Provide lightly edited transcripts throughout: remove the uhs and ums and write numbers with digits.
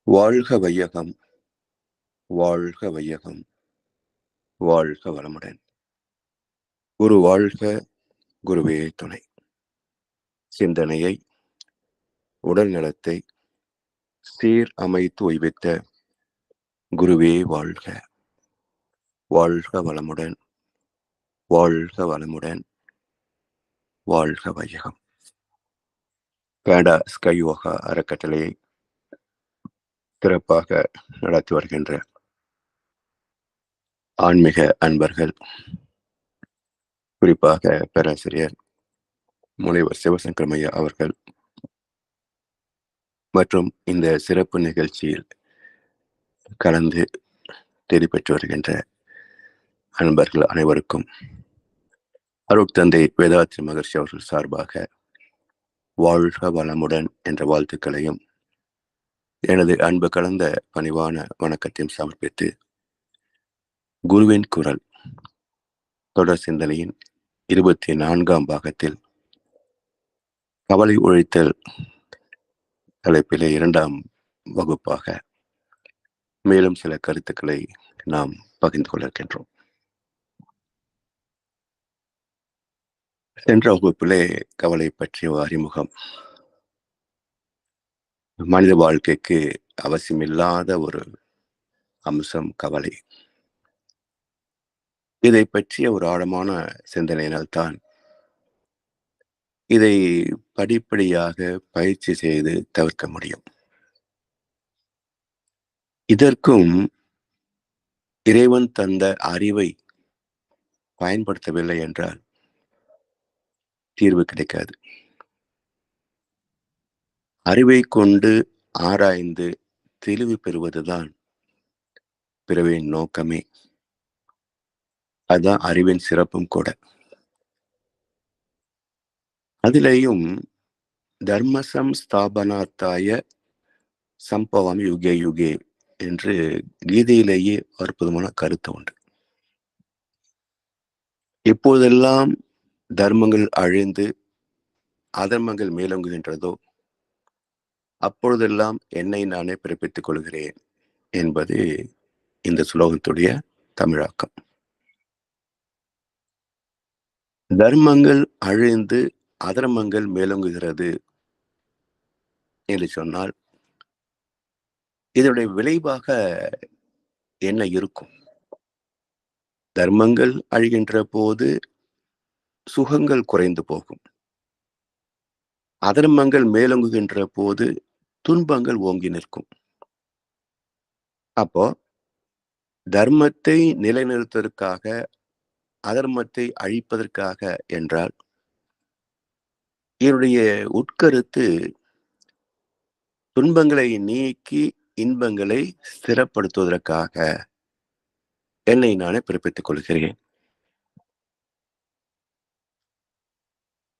வாழ்க வையகம், வாழ்க வையகம், வாழ்க வளமுடன். குரு வாழ்க, குருவே துணை. சிந்தனையை, உடல் நலத்தை சீர் அமைத்து ஓய்வித்த குருவே வாழ்க. வாழ்க வளமுடன், வாழ்க வளமுடன், வாழ்க வையகம். கனடா ஸ்கை யோகா அறக்கட்டளையை சிறப்பாக நடத்தி வருகின்ற ஆன்மீக அன்பர்கள், குறிப்பாக பேராசிரியர் முனைவர் சிவசங்கரமையா அவர்கள் மற்றும் இந்த சிறப்பு நிகழ்ச்சியில் கலந்து தேதி பெற்று வருகின்ற அன்பர்கள் அனைவருக்கும் அருட்தந்தை வேதாத்ரி மகர்ஷி அவர்கள் சார்பாக வாழ்க வளமுடன் என்ற வாழ்த்துக்களையும் எனது அன்பு கலந்த பணிவான வணக்கத்தையும் சமர்ப்பித்து குருவின் குரல் தொடர் சிந்தனையின் 24ஆம் பாகத்தில் கவலை ஒழித்தல் தலைப்பிலே 2ஆம் வகுப்பாக மேலும் சில கருத்துக்களை நாம் பகிர்ந்து கொள்ள இருக்கின்றோம். சென்ற வகுப்பிலே கவலை பற்றிய அறிமுகம், மனித வாழ்க்கைக்கு அவசியமில்லாத ஒரு அம்சம் கவலை. இதை பற்றிய ஒரு ஆழமான சிந்தனையினால்தான் இதை படிப்படியாக பயிற்சி செய்து தவிர்க்க முடியும். இதற்கும் இறைவன் தந்த அறிவை பயன்படுத்தவில்லை என்றால் தீர்வு கிடைக்காது. அறிவை கொண்டு ஆராய்ந்து தெளிவு பெறுவதுதான் பிறவியின் நோக்கமே. அதுதான் அறிவின் சிறப்பும் கூட. அதிலேயும் தர்மசம் ஸ்தாபனாத்தாய சம்பவம் யுகே யுகே என்று கீதையிலேயே அற்புதமான கருத்து உண்டு. எப்போதெல்லாம் தர்மங்கள் அழிந்து அதர்மங்கள் மேலோங்குகின்றதோ அப்பொழுதெல்லாம் என்னை நானே பிறப்பித்துக் கொள்கிறேன் என்பது இந்த சுலோகத்துடைய தமிழாக்கம். தர்மங்கள் அழிந்து அதர்மங்கள் மேலோங்குகிறது என்று சொன்னால் இதனுடைய விளைவாக என்ன இருக்கும்? தர்மங்கள் அழிகின்ற போது சுகங்கள் குறைந்து போகும். அதர்மங்கள் மேலோங்குகின்ற போது துன்பங்கள் ஓங்கி நிற்கும். அப்போ தர்மத்தை நிலைநிறுத்துவதற்காக அதர்மத்தை அழிப்பதற்காக என்றால் என்னுடைய உட்கருத்து துன்பங்களை நீக்கி இன்பங்களை ஸ்திரப்படுத்துவதற்காக என்னை நானே பிறப்பித்துக் கொள்கிறேன்.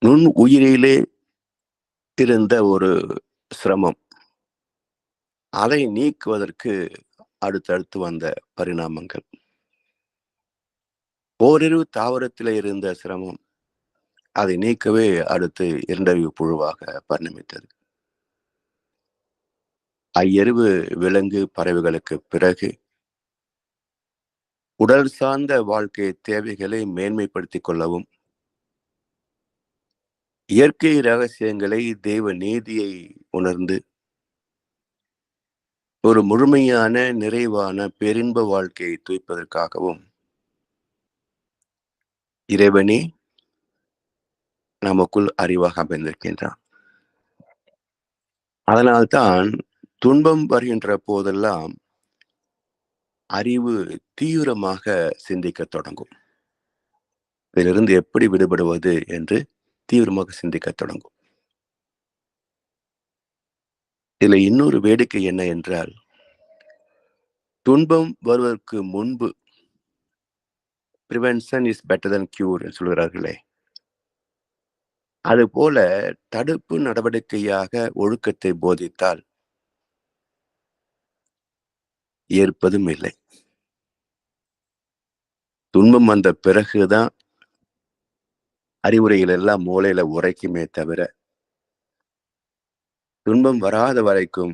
நுண் உயிரிலே இருந்த ஒரு சிரமம், அதை நீக்குவதற்கு அடுத்தடுத்து வந்த பரிணாமங்கள். ஓரிரு தாவரத்திலே இருந்த சிரமம், அதை நீக்கவே அடுத்து இரண்டறிவு புழுவாக பரிணமித்தது. ஐயறிவு விலங்கு பறவைகளுக்கு பிறகு உடல் சார்ந்த வாழ்க்கை தேவைகளை மேன்மைப்படுத்திக் கொள்ளவும், இயற்கை ரகசியங்களை தெய்வ நீதியை உணர்ந்து ஒரு முழுமையான நிறைவான பேரின்ப வாழ்க்கையை துய்ப்பதற்காகவும் இறைவனே நமக்குள் அறிவாக அமைந்திருக்கின்றான். அதனால்தான் துன்பம் வருகின்ற போதெல்லாம் அறிவு தீவிரமாக சிந்திக்க தொடங்கும். இதிலிருந்து எப்படி விடுபடுவது என்று தீவிரமாக சிந்திக்க தொடங்கும். இதுல இன்னொரு வேடிக்கை என்ன என்றால், துன்பம் வருவதற்கு முன்பு prevention is better then cure என்று சொல்கிறார்களே, அதுபோல தடுப்பு நடவடிக்கையாக ஒழுக்கத்தை போதித்தால் ஏற்பதும் இல்லை. துன்பம் வந்த பிறகுதான் அறிவுரைகள் எல்லாம் மூளையில உரைக்குமே தவிர, துன்பம் வராத வரைக்கும்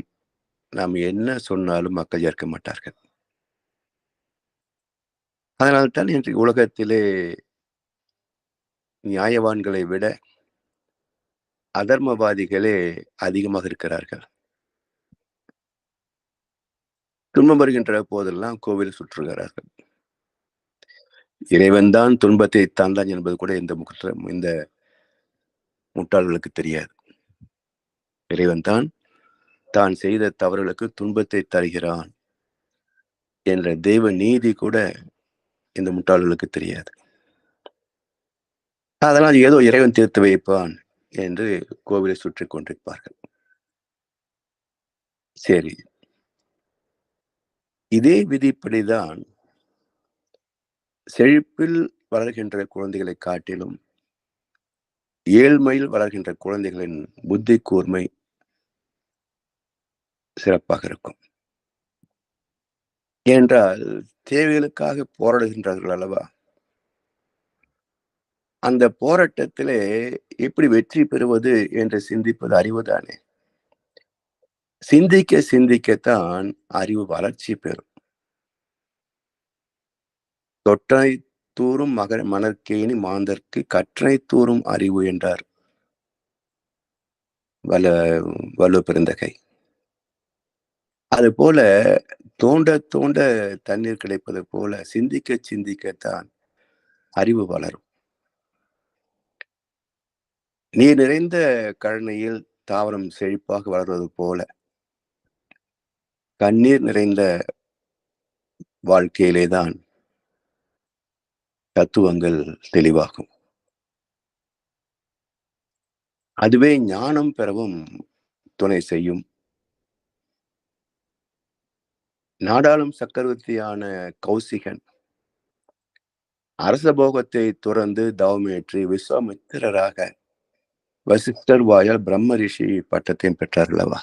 நாம் என்ன சொன்னாலும் மக்கள் ஏற்க மாட்டார்கள். அதனால்தான் இன்றைக்கு உலகத்திலே நியாயவான்களை விட அதர்மவாதிகளே அதிகமாக இருக்கிறார்கள். துன்பம் வருகின்ற போதெல்லாம் கோவில் சுற்றுகிறார்கள். இறைவன் தான் துன்பத்தை தந்தான் என்பது கூட இந்த முட்டாள்களுக்கு தெரியாது. இறைவன் தான் செய்த தவறுகளுக்கு துன்பத்தை தருகிறான் என்ற தெய்வ நீதி கூட இந்த முட்டாள்களுக்கு தெரியாது. அதனால் ஏதோ இறைவன் தீர்த்து வைப்பான் என்று கோவிலை சுற்றி கொண்டிருப்பார்கள். சரி, இதே விதிப்படிதான் செழிப்பில் வளர்கின்ற குழந்தைகளை காட்டிலும் ஏழ்மையில் வளர்கின்ற குழந்தைகளின் புத்தி கூர்மை சிறப்பாக இருக்கும். ஏனென்றால் தேவைகளுக்காக போராடுகின்றார்கள் அல்லவா? அந்த போராட்டத்திலே எப்படி வெற்றி பெறுவது என்று சிந்திப்பது அறிவுதானே. சிந்திக்க சிந்திக்கத்தான் அறிவு வளர்ச்சி பெறும். தொற்றை தூறும் மணற்கேணி மாந்தர்க்கு கற்றை தூறும் அறிவு என்றார் வள்ளுவ பெருந்தகை. அது போல தோண்ட தோண்ட தண்ணீர் கிடைப்பது போல சிந்திக்க சிந்திக்கத்தான் அறிவு வளரும். நீர் நிறைந்த கழனியில் தாவரம் செழிப்பாக வளர்வது போல கண்ணீர் நிறைந்த வாழ்க்கையிலேதான் தத்துவங்கள் தெளிவாகும். அதுவே ஞானம் பெறவும் துணை செய்யும். நாடாளும் சக்கரவர்த்தியான கௌசிகன் அரச போகத்தை துறந்து தவமேற்றி விஸ்வாமித்திரராக வசிஷ்டர் வாயால் பிரம்ம ரிஷி பட்டத்தையும் பெற்றார் அல்லவா?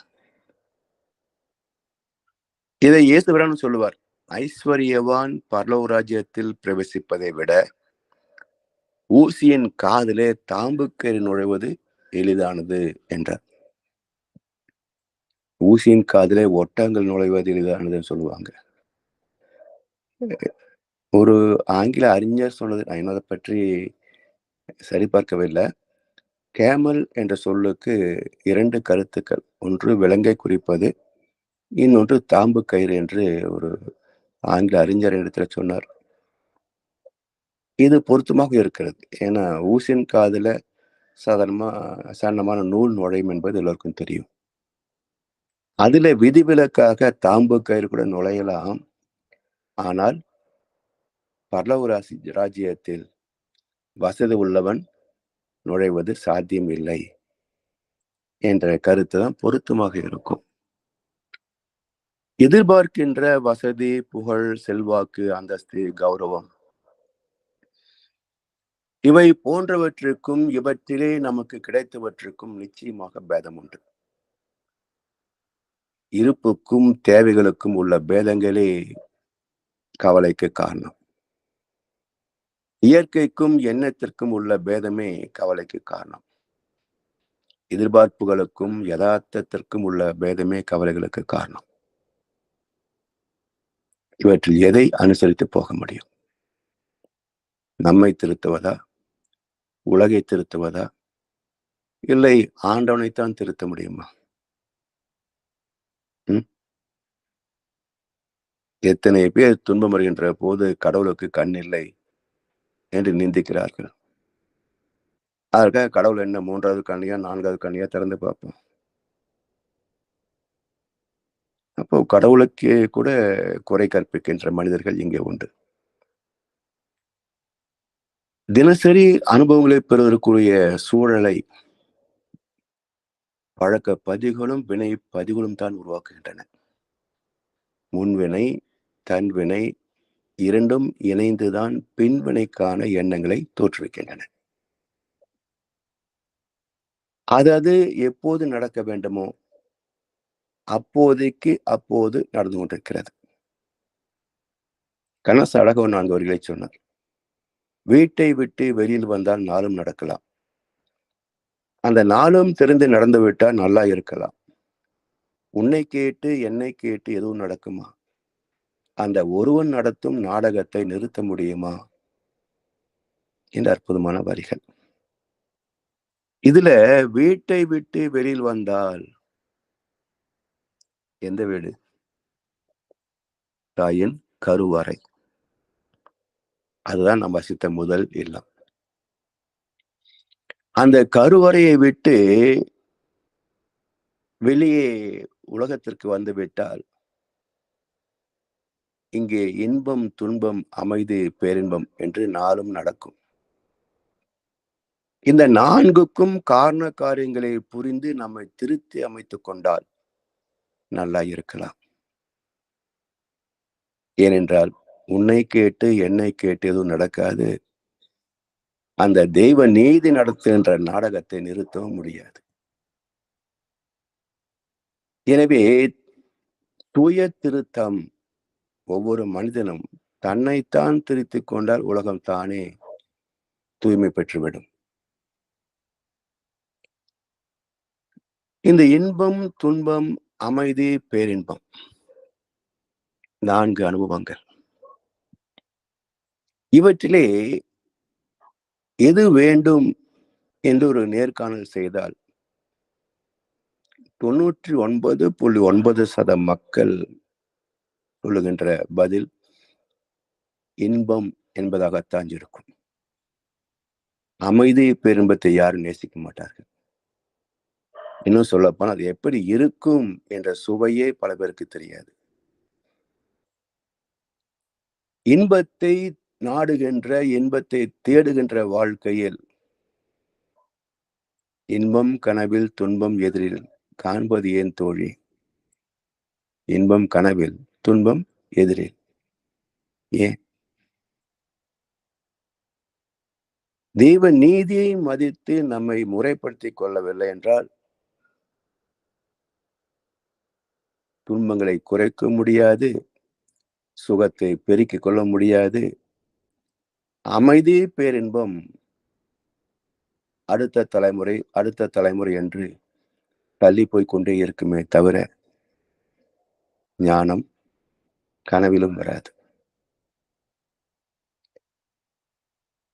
இதை இயேசுபிரான் சொல்லுவார், ஐஸ்வர்யவான் பரலோக ராஜ்யத்தில் பிரவேசிப்பதை விட ஊசியின் காதிலே தாம்புக்கேறி நுழைவது எளிதானது என்றார். ஊசியின் காதிலே ஒட்டங்கள் நுழைவது எளிதானதுன்னு சொல்லுவாங்க. ஒரு ஆங்கில அறிஞர் சொன்னது, நான் அதை பற்றி சரிபார்க்கவில்லை. கேமல் என்ற சொல்லுக்கு 2 கருத்துக்கள். ஒன்று விலங்கை குறிப்பது, இன்னொன்று தாம்பு கயிறு என்று ஒரு ஆங்கில அறிஞர் இடத்துல சொன்னார். இது பொருத்தமாக இருக்கிறது. ஏன்னா ஊசியின் காதுல சாதாரணமான நூல் நுழையும் என்பது எல்லோருக்கும் தெரியும். அதுல விதிவிலக்காக தாம்பு கயிறு கூட நுழையலாம். ஆனால் பரலோக ராஜ்யத்தில் வசதி உள்ளவன் நுழைவது சாத்தியம் இல்லை என்ற கருத்து தான் பொருத்தமாக இருக்கும். எதிர்பார்க்கின்ற வசதி, புகழ், செல்வாக்கு, அந்தஸ்து, கௌரவம் இவை போன்றவற்றுக்கும் இவற்றிலே நமக்கு கிடைத்தவற்றுக்கும் நிச்சயமாக பேதம் உண்டு. இருப்புக்கும் தேவைகளுக்கும் உள்ள பேதங்களே கவலைக்கு காரணம். இயற்கைக்கும் எண்ணத்திற்கும் உள்ள பேதமே கவலைக்கு காரணம். எதிர்பார்ப்புகளுக்கும் யதார்த்தத்திற்கும் உள்ள பேதமே கவலைகளுக்கு காரணம். இவற்றில் எதை அனுசரித்து போக முடியும்? நம்மை திருத்துவதா, உலகை திருத்துவதா, இல்லை ஆண்டவனைத்தான் திருத்த முடியுமா? எத்தனை பேர் துன்பம் வருகின்ற போது கடவுளுக்கு கண் இல்லை என்று நிந்திக்கிறார்கள். அதற்காக கடவுள் என்ன 3வது கண்ணியா 4வது கண்ணியா திறந்து பார்ப்போம். அப்போ கடவுளுக்கே கூட குறை கற்பிக்கின்ற மனிதர்கள் இங்கே உண்டு. தினசரி அனுபவங்களை பெறுவதற்குரிய சூழலை பழக்க பதிவுகளும் வினை பதிவுகளும் தான் உருவாக்குகின்றன. முன்வினை, தன்வினை இரண்டும் இணைந்துதான் பின்வினைக்கான எண்ணங்களை தோற்றுவிக்கின்றன. அது எப்போது நடக்க வேண்டுமோ அப்போதைக்கு அப்போது நடந்து கொண்டிருக்கிறது. கணேச அழகோ 4 வரிகளை சொன்னார். வீட்டை விட்டு வெளியில் வந்தால் நாளும் நடக்கலாம். அந்த நாளும் தெரிந்து நடந்து விட்டால் நல்லா இருக்கலாம். உன்னை கேட்டு என்னை கேட்டு எதுவும் நடக்குமா? அந்த ஒருவன் நடத்தும் நாடகத்தை நிறுத்த முடியுமா? என்ற அற்புதமான வரிகள். இதுல வீட்டை விட்டு வெளியில் வந்தால் எந்த வீடு? தாயின் கருவறை. அதுதான் நாம் வசித்த முதல் இல்லம். அந்த கருவறையை விட்டு வெளியே உலகத்திற்கு வந்துவிட்டால் இங்கே இன்பம், துன்பம், அமைதி, பேரின்பம் என்று 4ம் நடக்கும். இந்த 4க்கும் காரண காரியங்களை புரிந்து நம்மை திருத்தி அமைத்துக் கொண்டால் நல்லா இருக்கலாம். ஏனென்றால் உன்னை கேட்டு என்னை கேட்டு எதுவும் நடக்காது. அந்த தெய்வ நீதி நடத்துகின்ற நாடகத்தை நிறுத்தவும் முடியாது. எனவே தூய திருத்தம் ஒவ்வொரு மனிதனும் தன்னைத்தான் திருத்திக் கொண்டால் உலகம் தானே தூய்மை பெற்றுவிடும். இந்த இன்பம், துன்பம், அமைதி, பேரின்பம் 4 அனுபவங்கள். இவற்றிலே எது வேண்டும் என்று ஒரு நேர்காணல் செய்தால் 99.9% மக்கள் சொல்லுகின்ற பதில் இன்பம் என்பதாகத்தான் இருக்கும். அமைதி, பேரின்பத்தை யாரும் நேசிக்க மாட்டார்கள். இன்னும் சொல்லப்போனால் அது எப்படி இருக்கும் என்ற சுவையே பல பேருக்கு தெரியாது. இன்பத்தை நாடுகின்ற, இன்பத்தை தேடுகின்ற வாழ்க்கையில் இன்பம் கனவில், துன்பம் எதிரில் காண்பது ஏன் தோழி? இன்பம் கனவில், துன்பம் எதிரில். ஏன்? தெய்வ நீதியை மதித்து நம்மை முறைப்படுத்திக் கொள்ளவில்லை என்றால் துன்பங்களை குறைக்க முடியாது, சுகத்தை பெருக்கிக் கொள்ள முடியாது. அமைதி, பேரின்பம் அடுத்த தலைமுறை என்று தள்ளி போய் கொண்டே இருக்குமே தவிர ஞானம் கனவிலும் வராது.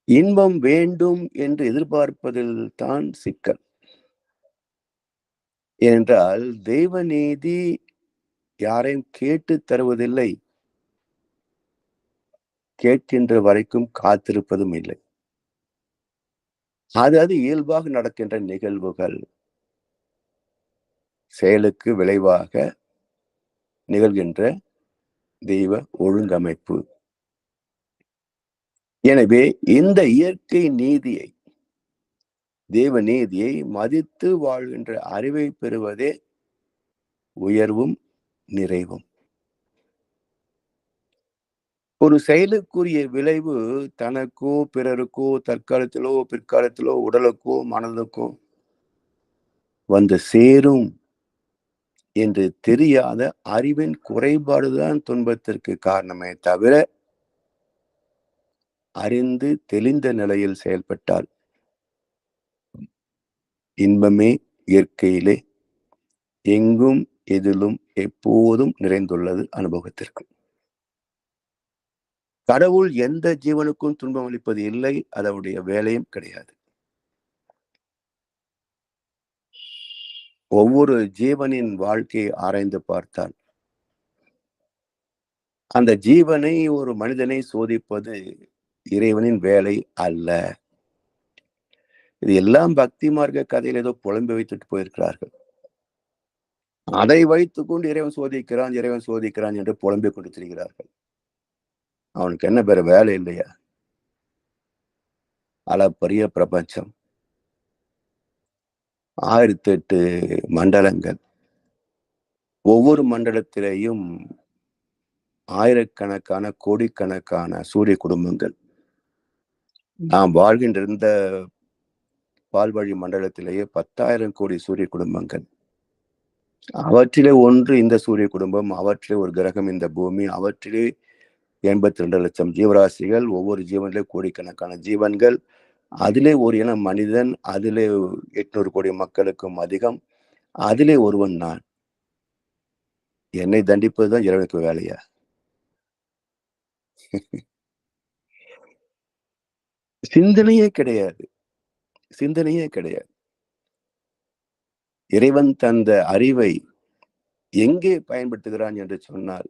இன்பம் வேண்டும் என்று எதிர்பார்ப்பதில் தான் சிக்கல். ஏனென்றால் தெய்வ நீதி யாரையும் கேட்டு தருவதில்லை, கேட்கின்ற வரைக்கும் காத்திருப்பதும் இல்லை. அது இயல்பாக நடக்கின்ற நிகழ்வுகள், செயலுக்கு விளைவாக நிகழ்கின்ற தெய்வ ஒழுங்கமைப்பு. எனவே இந்த இயற்கை நீதியை, தெய்வ நீதியை மதித்து வாழ்கின்ற அறிவை பெறுவதே உயர்வும் நிறைவும். ஒரு செயலுக்குரிய விளைவு தனக்கோ பிறருக்கோ தற்காலத்திலோ பிற்காலத்திலோ உடலுக்கோ மனதுக்கோ வந்து சேரும் என்று தெரியாத அறிவின் குறைபாடுதான் துன்பத்திற்கு காரணமே தவிர அறிந்து தெளிந்த நிலையில் செயல்பட்டால் இன்பமே இயற்கையிலே எங்கும் எதிலும் எப்போதும் நிறைந்துள்ளது அனுபவத்திற்கு. கடவுள் எந்த ஜீவனுக்கும் துன்பம் அளிப்பது இல்லை, அதனுடைய வேலையும் கிடையாது. ஒவ்வொரு ஜீவனின் வாழ்க்கையை ஆராய்ந்து பார்த்தால் அந்த ஜீவனை, ஒரு மனிதனை சோதிப்பது இறைவனின் வேலை அல்ல. இது எல்லாம் பக்தி மார்க்க கதையில் ஏதோ புலம்பி வைத்துட்டு போயிருக்கிறார்கள். அதை வைத்துக் கொண்டு இறைவன் சோதிக்கிறான் என்று புலம்பிக் கொண்டு திரிகிறார்கள். அவனுக்கு என்ன வேற வேலை இல்லையா? அளப்பரிய பிரபஞ்சம், 1008 மண்டலங்கள், ஒவ்வொரு மண்டலத்திலேயும் ஆயிரக்கணக்கான கோடிக்கணக்கான சூரிய குடும்பங்கள். நாம் வாழ்கின்ற இந்த பால்வழி மண்டலத்திலேயே 10,000 கோடி சூரிய குடும்பங்கள். அவற்றிலே ஒன்று இந்த சூரிய குடும்பம், அவற்றிலே ஒரு கிரகம் இந்த பூமி, அவற்றிலே 82 லட்சம் ஜீவராசிகள், ஒவ்வொரு ஜீவனிலே கோடிக்கணக்கான ஜீவன்கள், அதிலே ஒரு இனம் மனிதன், அதிலே 800 கோடி மக்களுக்கும் அதிகம், அதிலே ஒருவன் நான். என்னை தண்டிப்பதுதான் இறைவனுக்கு வேலையா? சிந்தனையே கிடையாது. சிந்தனையே கிடையாது. இறைவன் தந்த அறிவை எங்கே பயன்படுத்துகிறான் என்று சொன்னால்,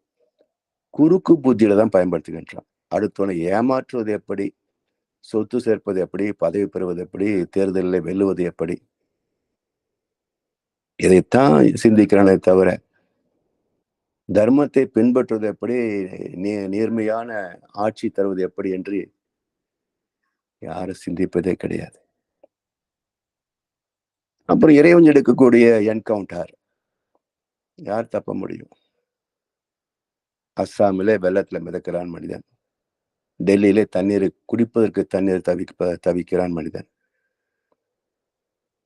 குறுக்கு புத்தியில தான் பயன்படுத்துகின்றான். அடுத்தவனை ஏமாற்றுவது எப்படி? சொத்து சேர்ப்பது எப்படி? பதவி பெறுவது எப்படி? தேர்தலில் வெல்லுவது எப்படி? இதைத்தான் சிந்திக்கிறானே தவிர, தர்மத்தை பின்பற்றுவது எப்படி? நேர்மையான ஆட்சி தருவது எப்படி என்று யாரும் சிந்திப்பதே கிடையாது. அப்புறம் இறைவன் எடுக்கக்கூடிய என்கவுண்டர் யார் தப்ப முடியும்? அஸ்ஸாமிலே வெள்ளத்துல மிதக்கிறான் மனிதன். டெல்லியிலே குடிப்பதற்கு தண்ணீர் தவிக்கிறான் மனிதன்.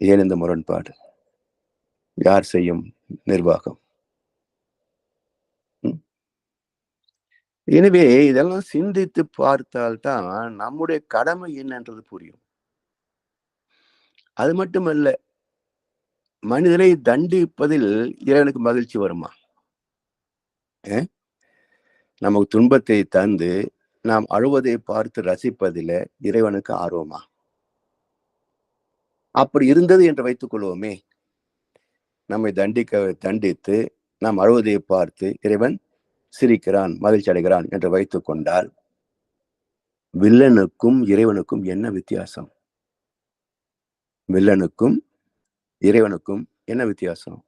ஏன் இந்த முரண்பாடு? யார் செய்யும் நிர்வாகம்? எனவே இதெல்லாம் சிந்தித்து பார்த்தால்தான் நம்முடைய கடமை என்னன்றது புரியும். அது மட்டுமல்ல, மனிதனை தண்டிப்பதில் இறைவனுக்கு மகிழ்ச்சி வருமா? நமக்கு துன்பத்தை தந்து நாம் அழுவதை பார்த்து ரசிப்பதில் இறைவனுக்கு ஆர்வமா? அப்படி இருந்தது என்று வைத்துக் கொள்வோமே, நம்மை தண்டித்து நாம் அழுவதை பார்த்து இறைவன் சிரிக்கிறான், மகிழ்ச்சி அடைகிறான் என்று வைத்துக் கொண்டால், வில்லனுக்கும் இறைவனுக்கும் என்ன வித்தியாசம்? வில்லனுக்கும் இறைவனுக்கும் என்ன வித்தியாசம்?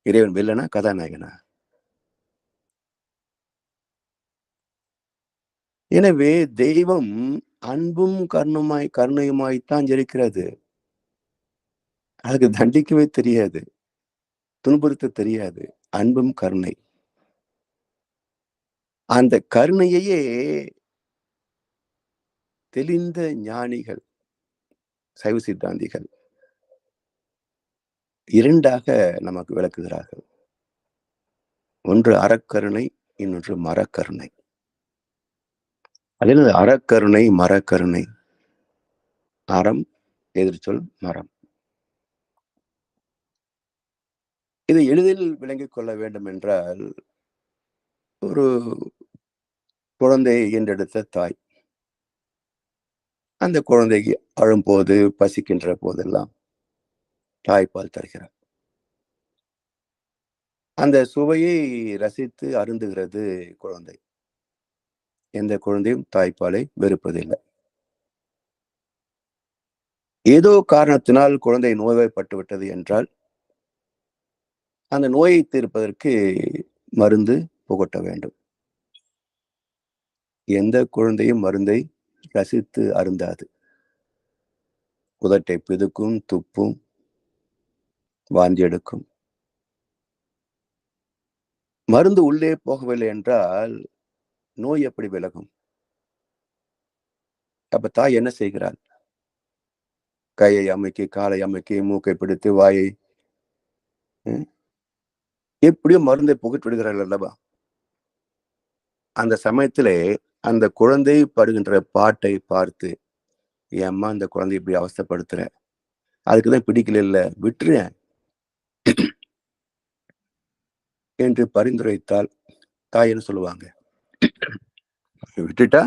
இறைவன் வில்லனா கதாநாயகனா? எனவே தெய்வம் அன்பும் கருணையுமாய்த்தான் இருக்கிறது. அதுக்கு தண்டிக்கவே தெரியாது, துன்புறுத்த தெரியாது. அன்பும் கருணை. அந்த கருணையையே தெளிந்த ஞானிகள், சைவ சித்தாந்திகள் இரண்டாக நமக்கு விளக்குகிறார்கள். ஒன்று அறக்கருணை, இன்னொன்று மரக்கருணை. அதில் அறக்கருணை, மரக்கருணை. அறம் எதிர்ச்சொல் மரம். இதை எளிதில் விளங்கிக் கொள்ள வேண்டும் என்றால், ஒரு குழந்தையை ஈன்றெடுத்த தாய் அந்த குழந்தைக்கு அழும்போது, பசிக்கின்ற போதெல்லாம் தாய்ப்பால் தருகிறார். அந்த சுவையை ரசித்து அருந்துகிறது குழந்தை. எந்த குழந்தையும் தாய்ப்பாலை வெறுப்பதில்லை. ஏதோ காரணத்தினால் குழந்தை நோய்வாய்ப்பட்டு விட்டது என்றால், அந்த நோயை தீர்ப்பதற்கு மருந்து புகட்ட வேண்டும். எந்த குழந்தையும் மருந்தை ரசித்து அருந்தாது. உதட்டை பிதுக்கும், துப்பும், வாந்தி எடுக்கும். மருந்து உள்ளே போகவில்லை என்றால் நோய் எப்படி விலகும்? அப்ப தாய் என்ன செய்கிறாள்? கையை அமுக்கி, காலை அமுக்கி, மூக்கை பிடித்து, வாயை எப்படியோ மருந்தை புகட்டு விடுகிறாள் அல்லவா? அந்த சமயத்திலே அந்த குழந்தை படுகின்ற பாட்டை பார்த்து, ஏம்மா இந்த குழந்தை இப்படி அவஸ்தைப்படுத்துற? அதுக்குதான் பிடிக்கல, இல்ல விட்டுறேன் என்று பரிந்துரைத்தால் தாய் என்ன சொல்லுவாங்க? விட்டுட்டா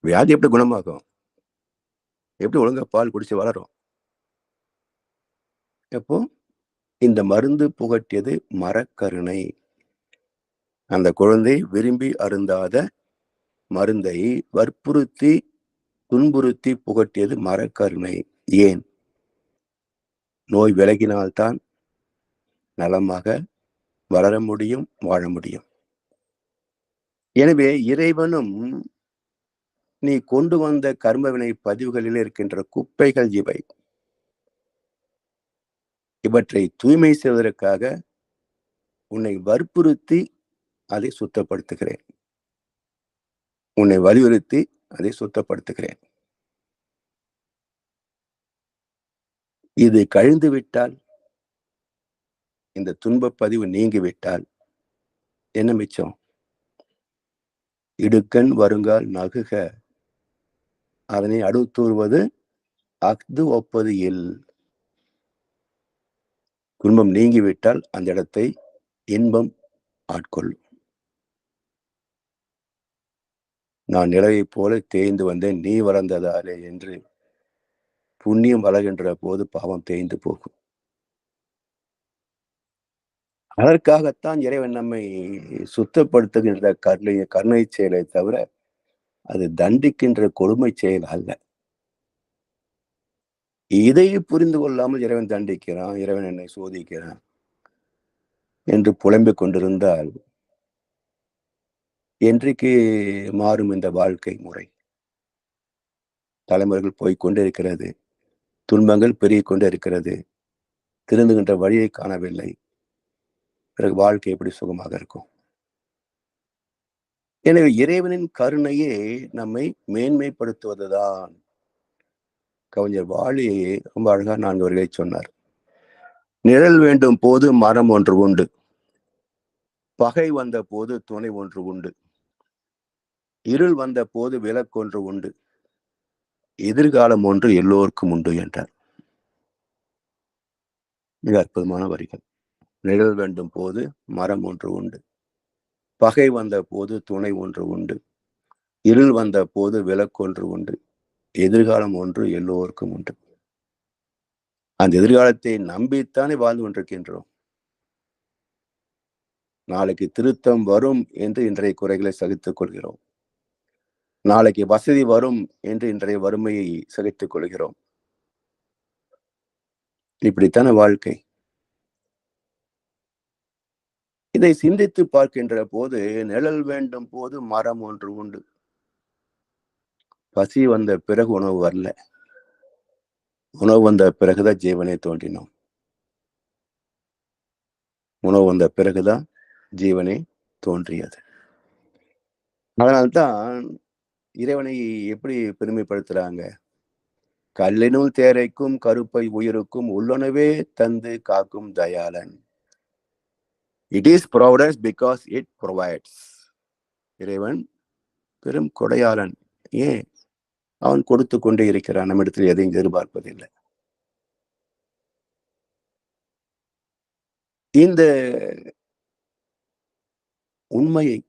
வியாதி எப்படி குணமாகும்? எப்படி ஒழுங்கா பால் குடிச்சு வளரும்? எப்போ இந்த மருந்து புகட்டியது மரக்கருணை. அந்த குழந்தை விரும்பி அருந்தாத மருந்தை வற்புறுத்தி, துன்புறுத்தி புகட்டியது மரக்கருணை. ஏன்? நோய் விலகினால்தான் நலமாக வளர முடியும், வாழ முடியும். எனவே இறைவனும் நீ கொண்டு வந்த கர்மவினை பதிவுகளில் இருக்கின்ற குப்பைகள் இவை. இவற்றை தூய்மை செய்வதற்காக உன்னை வற்புறுத்தி அதை சுத்தப்படுத்துகிறேன். உன்னை வலியுறுத்தி அதை சுத்தப்படுத்துகிறேன். இது கழிந்து விட்டால், இந்த துன்ப பதிவு நீங்கிவிட்டால் என்ன மிச்சம்? இடுக்கண் வருங்கால் நகுக, அதனை அடுத்தூறுவது அஃது ஒப்பது இல். துன்பம் நீங்கிவிட்டால் அந்த இடத்தை இன்பம் ஆட்கொள்ளும். நான் நிலவைப் போல தேய்ந்து வந்தேன் நீ வளர்ந்ததாலே என்று புண்ணியம் வளர்கின்ற போது பாவம் தேய்ந்து போகும். அதற்காகத்தான் இறைவன் நம்மை சுத்தப்படுத்துகின்ற கருணை செயலை தவிர அது தண்டிக்கின்ற கொடுமை செயல் அல்ல. இதை புரிந்து கொள்ளாமல் இறைவன் தண்டிக்கிறான், இறைவன் என்னை சோதிக்கிறான் என்று புலம்பிக் கொண்டிருந்தால் என்றைக்கு மாறும் இந்த வாழ்க்கை முறை? தலைமுறைகள் போய்கொண்டே இருக்கிறது, துன்பங்கள் பெருகிக் கொண்டே இருக்கிறது, திருந்துகின்ற வழியை காணவில்லை. பிறகு வாழ்க்கை எப்படி சுகமாக இருக்கும்? எனவே இறைவனின் கருணையே நம்மை மேன்மைப்படுத்துவதுதான். கவிஞர் வாலி ரொம்ப அழகா 4 வரிகளை சொன்னார். நிழல் வேண்டும் போது மரம் ஒன்று உண்டு, பகை வந்த போது துணை ஒன்று உண்டு, இருள் வந்த போது விளக்கொன்று உண்டு, எதிர்காலம் ஒன்று எல்லோருக்கும் உண்டு என்றார். மிக அற்புதமான வரிகள். நிழல் வேண்டும் போது மரம் ஒன்று உண்டு, பகை வந்த போது துணை ஒன்று உண்டு, இருள் வந்த போது விளக்கொன்று உண்டு, எதிர்காலம் ஒன்று எல்லோருக்கும் உண்டு. அந்த எதிர்காலத்தை நம்பித்தானே வாழ்ந்து கொண்டிருக்கின்றோம். நாளைக்கு திருத்தம் வரும் என்று இன்றைய குறைகளை சகித்துக் கொள்கிறோம். நாளைக்கு வசதி வரும் என்று இன்றைய வறுமையை சகித்துக் கொள்கிறோம். இப்படித்தான வாழ்க்கை. இதை சிந்தித்து பார்க்கின்ற போது நிழல் வேண்டும் போது மரம் ஒன்று உண்டு. பசி வந்த பிறகு உணவு வரல, உணவு வந்த பிறகுதான் ஜீவனை தோன்றினோம். உணவு வந்த பிறகுதான் ஜீவனை தோன்றியது. அதனால்தான் இறைவனை எப்படி பெருமைப்படுத்துறாங்க? கல்லினுள் தேரைக்கும் கருப்பை உயிருக்கும் உள்ளுணவே தந்து காக்கும் Dayalan. It is providence because it provides. இறைவன் பெரும் கொடையாளன். ஏன்? அவன் கொடுத்து கொண்டே இருக்கிறான், நம்மிடத்தில் எதையும் எதிர்பார்ப்பதில்லை. இந்த உண்மையை,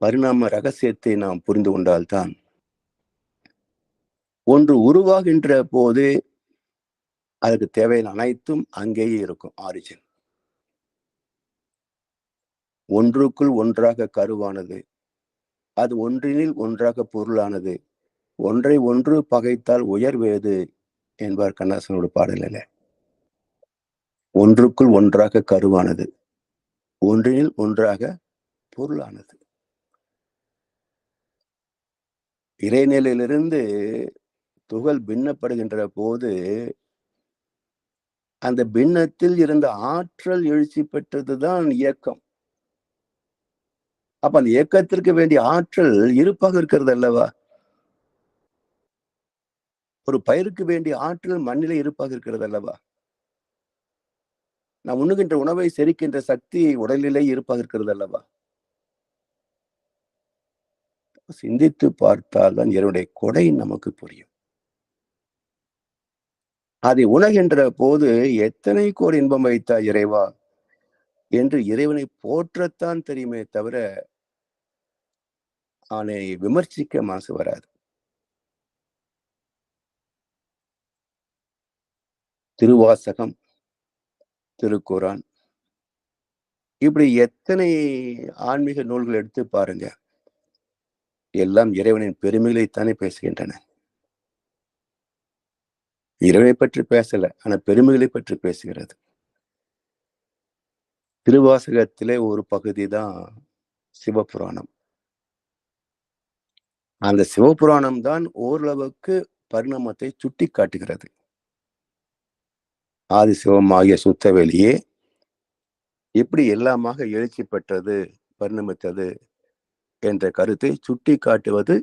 பரிணாம ரகசியத்தை நாம் புரிந்து கொண்டால்தான் ஒன்று உருவாகின்ற போது அதுக்கு தேவையான அனைத்தும் அங்கேயே இருக்கும். ஆரிஜின் ஒன்றுக்குள் ஒன்றாக கருவானது, அது ஒன்றினில் ஒன்றாக பொருளானது, ஒன்றை ஒன்று பகைத்தால் உயர்வேது என்பார் கண்ணாசனோட பாடலில். ஒன்றுக்குள் ஒன்றாக கருவானது, ஒன்றினில் ஒன்றாக பொருளானது. இறைநிலையிலிருந்து துகள் பின்னப்படுகின்ற போது அந்த பின்னத்தில் இருந்த ஆற்றல் எழுச்சி பெற்றதுதான் இயக்கம். அப்ப அந்த இயக்கத்திற்கு வேண்டிய ஆற்றல் இருப்பாக இருக்கிறது அல்லவா? ஒரு பயிருக்கு வேண்டிய ஆற்றல் மண்ணிலே இருப்பாக இருக்கிறது அல்லவா? நாம் உண்ணுகின்ற உணவை செரிக்கின்ற சக்தி உடலிலே இருப்பாக இருக்கிறது அல்லவா? சிந்தித்து பார்த்தால் தான் இறைவனுடைய கொடை நமக்கு புரியும். அதை உணர்கின்ற போது எத்தனை கோடி இன்பம் வைத்தா இறைவா என்று இறைவனை போற்றத்தான் தெரியுமே தவிர அவனை விமர்சிக்க மனசு வராது. திருவாசகம், திருக்குரான், இப்படி எத்தனை ஆன்மீக நூல்கள் எடுத்து பாருங்க, எல்லாம் இறைவனின் பெருமைகளைத்தானே பேசுகின்றன. இறைவனை பற்றி பேசல, ஆனா பெருமைகளை பற்றி பேசுகிறது. திருவாசகத்திலே ஒரு பகுதி தான் சிவபுராணம். அந்த சிவபுராணம் தான் ஓரளவுக்கு பரிணாமத்தை சுட்டி காட்டுகிறது. ஆதி சிவமாகிய சுத்தவெளியே எப்படி எல்லாமாக எழுச்சி பெற்றது, பரிணமித்தது என்ற கருத்தை சுட்டி காட்டுவது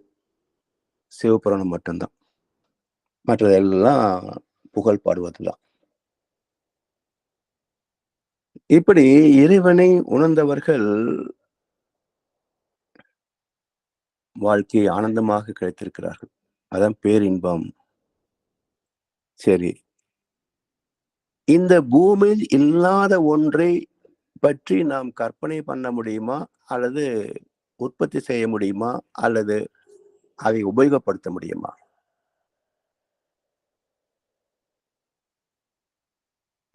சிவபுராணம் மட்டும்தான். மற்றதெல்லாம் புகழ் பாடுவதுதான். இப்படி இறைவனை உணர்ந்தவர்கள் வாழ்க்கையை ஆனந்தமாக கிடைத்திருக்கிறார்கள். அதான் பேரின்பம். சரி, இந்த பூமியில் இல்லாத ஒன்றை பற்றி நாம் கற்பனை பண்ண முடியுமா? அல்லது உற்பத்தி செய்ய முடியுமா? அல்லது அதை உபயோகப்படுத்த முடியுமா?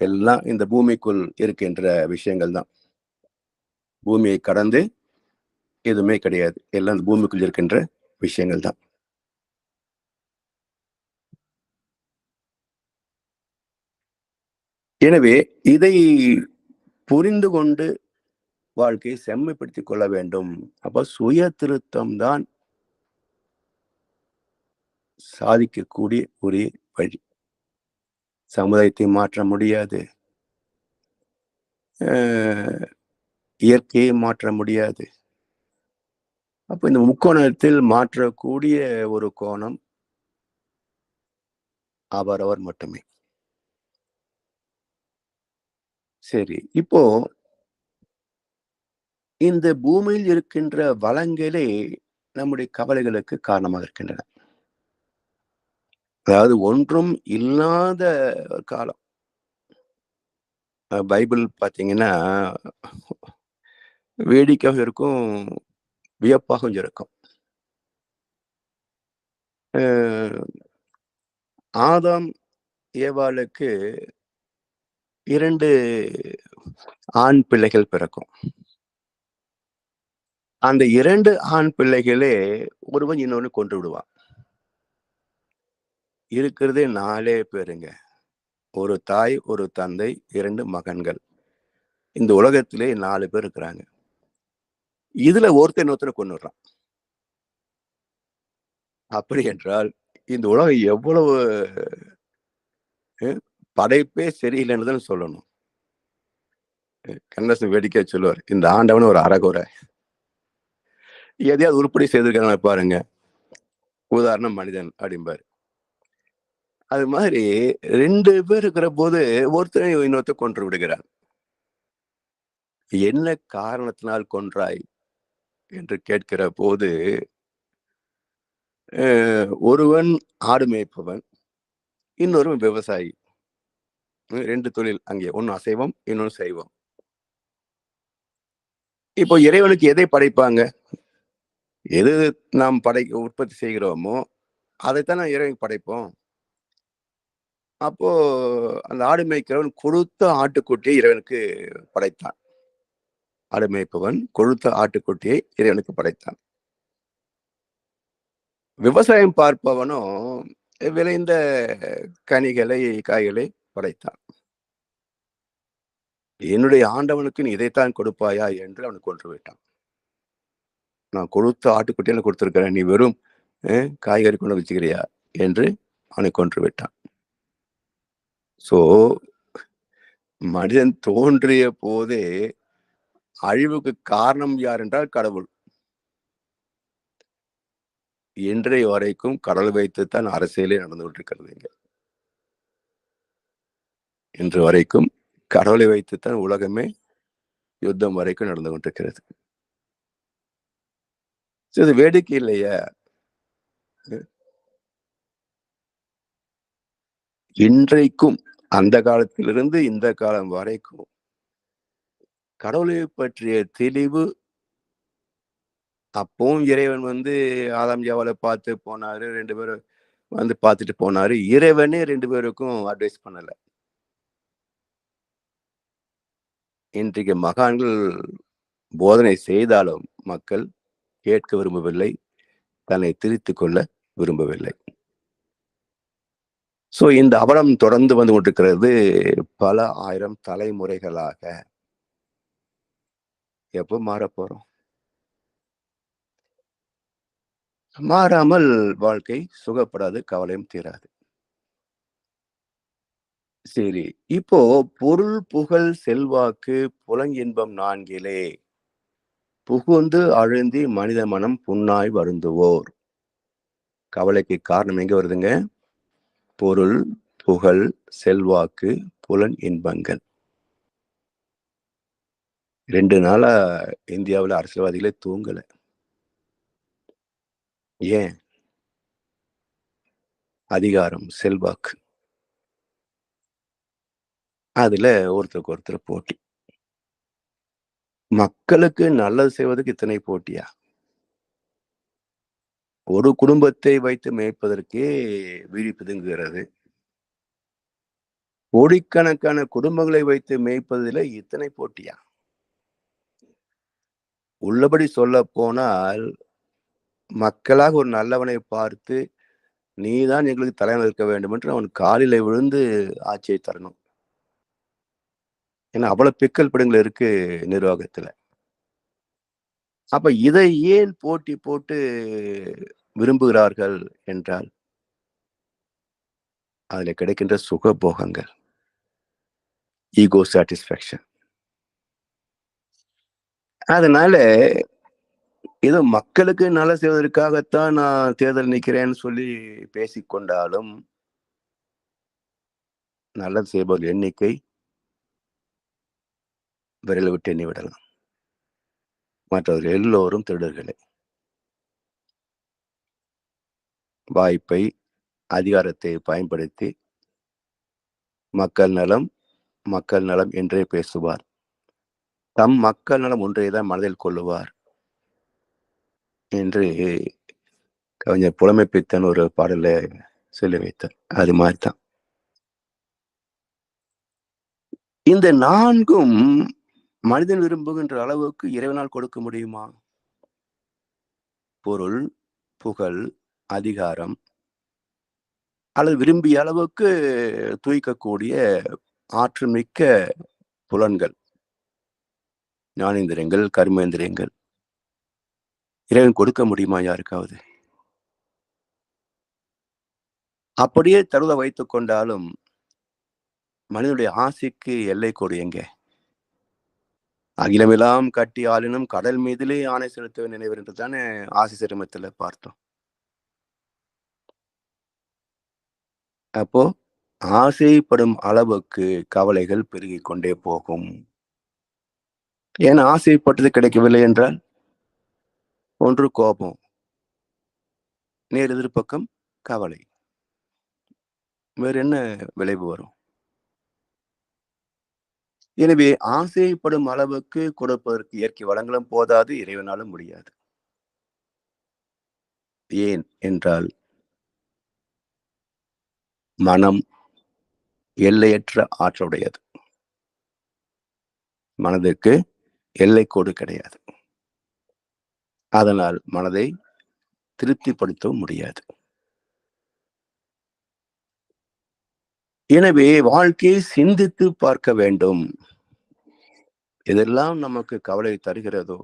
எல்லாம் இந்த பூமிக்குள் இருக்கின்ற விஷயங்கள் தான். பூமியை கடந்து எதுவுமே கிடையாது. எல்லாம் இந்த பூமிக்குள் இருக்கின்ற விஷயங்கள் தான். எனவே இதை புரிந்து கொண்டு வாழ்க்கையை செம்மைப்படுத்திக் கொள்ள வேண்டும். அப்ப சுய திருத்தம் தான் சாதிக்கக்கூடிய ஒரே வழி. சமுதாயத்தை மாற்ற முடியாது. இயற்கையை மாற்ற முடியாது. அப்ப இந்த முக்கோணத்தில் மாற்றக்கூடிய ஒரு கோணம் அவரவர் மட்டுமே. சரி. இப்போ இந்த பூமியில் இருக்கின்ற வளங்களே நம்முடைய கவலைகளுக்கு காரணமாக இருக்கின்றன. அதாவது ஒன்றும் இல்லாத காலம். பைபிள் பார்த்தீங்கன்னா, வேடிக்கையாகவும் இருக்கும், வியப்பாகவும் இருக்கும். அ ஆதாம், ஏவாளுக்கு 2 ஆண் பிள்ளைகள் பிறக்கும். அந்த 2 ஆண் பிள்ளைகளே ஒருவன் இன்னொன்னு கொன்று விடுவான். இருக்கிறதே 4 பேருங்க. ஒரு தாய், ஒரு தந்தை, 2 மகன்கள். இந்த உலகத்திலே 4 பேர் இருக்கிறாங்க. இதுல ஒருத்தன் இன்னொருத்தன கொன்னுடுறான். அப்படி என்றால், இந்த உலகம் எவ்வளவு அ படைப்பே சரியில்லைன்னு தான சொல்லணும். கண்ணதாசன் வேடிக்கையா சொல்லுவாரு. இந்த ஆண்டவன் ஒரு அரைகுறை. எதையாவது உருப்படி செய்திருக்கானா பாருங்க. உதாரணம் மனிதன் அப்படிம்பாரு. அது மாதிரி 2 பேர் இருக்கிறபோது, ஒருத்தனை இன்னொருத்தன் கொன்று விடுகிறான். என்ன காரணத்தினால் கொன்றாய்? என்று கேட்கிற போது, அ ஒருவன் ஆடு மேய்ப்பவன், இன்னொருவன் விவசாயி. 2 தொழில் அங்கே. ஒண்ணு அசைவம், இன்னொன்னு சைவம். இப்போ இறைவனுக்கு எதை படைப்பாங்க? எது நாம் உற்பத்தி செய்கிறோமோ, அதைத்தானே இறைவனுக்கு படைப்போம். அப்போ அந்த ஆடு மேய்க்கிறவன் கொழுத்த ஆட்டுக்குட்டியை இறைவனுக்கு படைத்தான். ஆடு மேய்ப்பவன் கொழுத்த ஆட்டுக்குட்டியை இறைவனுக்கு படைத்தான். விவசாயம் பார்ப்பவனும் விளைந்த கனிகளை, காய்களை படைத்தான். என்னுடைய ஆண்டவனுக்கு நீ இதைத்தான் கொடுப்பாயா என்று அவனை கொன்று விட்டான். நான் கொழுத்த ஆட்டுக்குட்டியை கொடுத்திருக்கிறேன். நீ வெறும் காய்கறி கொண்டு வச்சுக்கிறியா என்று அவனை கொன்று விட்டான். சோ மனிதன் தோன்றிய போதே அழிவுக்கு காரணம் யார் என்றால் கடவுள். இன்றைய வரைக்கும் கடவுள் வைத்துத்தான் அரசியலே நடந்து கொண்டிருக்கிறது இங்க. இன்று வரைக்கும் கடவுளை வைத்துத்தான் உலகமே யுத்தம் வரைக்கும் நடந்து கொண்டிருக்கிறது. இது வேடிக்கை இல்லையா? இன்றைக்கும் அந்த காலத்திலிருந்து இந்த காலம் வரைக்கும் கடவுளை பற்றிய தெளிவு அப்பவும் இறைவன் ஆதாம் ஏவாளை பார்த்து போனாரு. 2 பேரும் பார்த்துட்டு போனாரு. இறைவனே 2 பேருக்கும் அட்வைஸ் பண்ணல. இன்றைக்கு மகான்கள் போதனை செய்தாலும் மக்கள் கேட்க விரும்பவில்லை. தன்னை திருத்திக் கொள்ள விரும்பவில்லை. சோ இந்த அவலம் தொடர்ந்து வந்து கொண்டிருக்கிறது பல 1000 தலைமுறைகளாக. எப்போ மாறப்போறோம்? மாறாமல் வாழ்க்கை சுகப்படாது, கவலையும் தீராது. சரி. இப்போ பொருள், புகழ், செல்வாக்கு, புலன் இன்பம் 4லே புகுந்து அழுந்தி மனித மனம் புண்ணாய் வருந்துவோர். கவலைக்கு காரணம் எங்க வருதுங்க? பொருள், புகழ், செல்வாக்கு, புலன் இன்பங்கள். 2 நாளா இந்தியாவுல அரசியல்வாதிகளே தூங்கல. ஏன்? அதிகாரம், செல்வாக்கு. அதுல ஒருத்தருக்கு ஒருத்தர் போட்டி. மக்களுக்கு நல்லது செய்வதற்கு இத்தனை போட்டியா? ஒரு குடும்பத்தை வைத்து மேய்ப்பதற்கே வீடு பிதுங்குகிறது. கோடிக்கணக்கான குடும்பங்களை வைத்து மேய்ப்பதில இத்தனை போட்டியா? உள்ளபடி சொல்லப்போனால், மக்களாக ஒரு நல்லவனை பார்த்து, "நீதான் எங்களுக்கு தலைவன் இருக்க வேண்டும்" என்று அவன் காலிலே விழுந்து ஆட்சியை தரணும். ஏன்னா, அவ்வளவு பிக்கல் பிடுங்கல் இருக்கு நிர்வாகத்துல. அப்ப இதை ஏன் போட்டி போட்டு விரும்புகிறார்கள் என்றால், அதில கிடைக்கின்ற சுகபோகங்கள். Ego satisfaction. அதனால ஏதோ மக்களுக்கு நல்லது செய்வதற்காகத்தான் நான் தேர்தல் நிக்கிறேன்னு சொல்லி பேசிக்கொண்டாலும், நல்லது செய்பவர்கள் எண்ணிக்கை விரல விட்டு எண்ணிவிடலாம். மற்றவர்கள் எல்லோரும் திருடர்களே. வாய்ப்பை, அதிகாரத்தை பயன்படுத்தி மக்கள் நலம், மக்கள் நலம் என்றே பேசுவார். தம் மக்கள் நலம் ஒன்றை தான் மனதில் கொள்ளுவார் என்று கவிஞர் புலமைப்பித்தன் ஒரு பாடல்ல சொல்லி வைத்தார். அது மாதிரிதான். இந்த 4ம் மனிதன் விரும்புகின்ற அளவுக்கு இறைவனால் கொடுக்க முடியுமா? பொருள், புகழ், அதிகாரம் அல்லது விரும்பிய அளவுக்கு தூய்க்கக்கூடிய ஆற்றல் மிக்க புலன்கள், ஞானேந்திரியங்கள், கர்மேந்திரியங்கள் இறைவன் கொடுக்க முடியுமா யாருக்காவது? அப்படியே தருவ வைத்துக் கொண்டாலும் மனிதனுடைய ஆசைக்கு எல்லை கோடு எங்கே? அகிலமெல்லாம் கட்டி ஆளினும் கடல் மீதிலே ஆணை செலுத்த நினைவர் என்று தானே ஆசி சிரமத்துல பார்த்தோம். அப்போ ஆசைப்படும் அளவுக்கு கவலைகள் பெருகிக் கொண்டே போகும். ஏன்னா ஆசைப்பட்டது கிடைக்கவில்லை என்றால் ஒன்று கோபம், நேர் எதிர்பக்கம் கவலை. வேற என்ன விளைவு வரும்? எனவே ஆசைப்படும் அளவுக்கு கொடுப்பதற்கு இயற்கை வளங்களும் போதாது, இறைவனாலும் முடியாது. ஏன் என்றால் மனம் எல்லையற்ற ஆற்றலுடையது. மனதுக்கு எல்லைக்கோடு கிடையாது. அதனால் மனதை திருப்திப்படுத்தவும் முடியாது. எனவே வாழ்க்கையை சிந்தித்து பார்க்க வேண்டும். எதெல்லாம் நமக்கு கவலை தருகிறதோ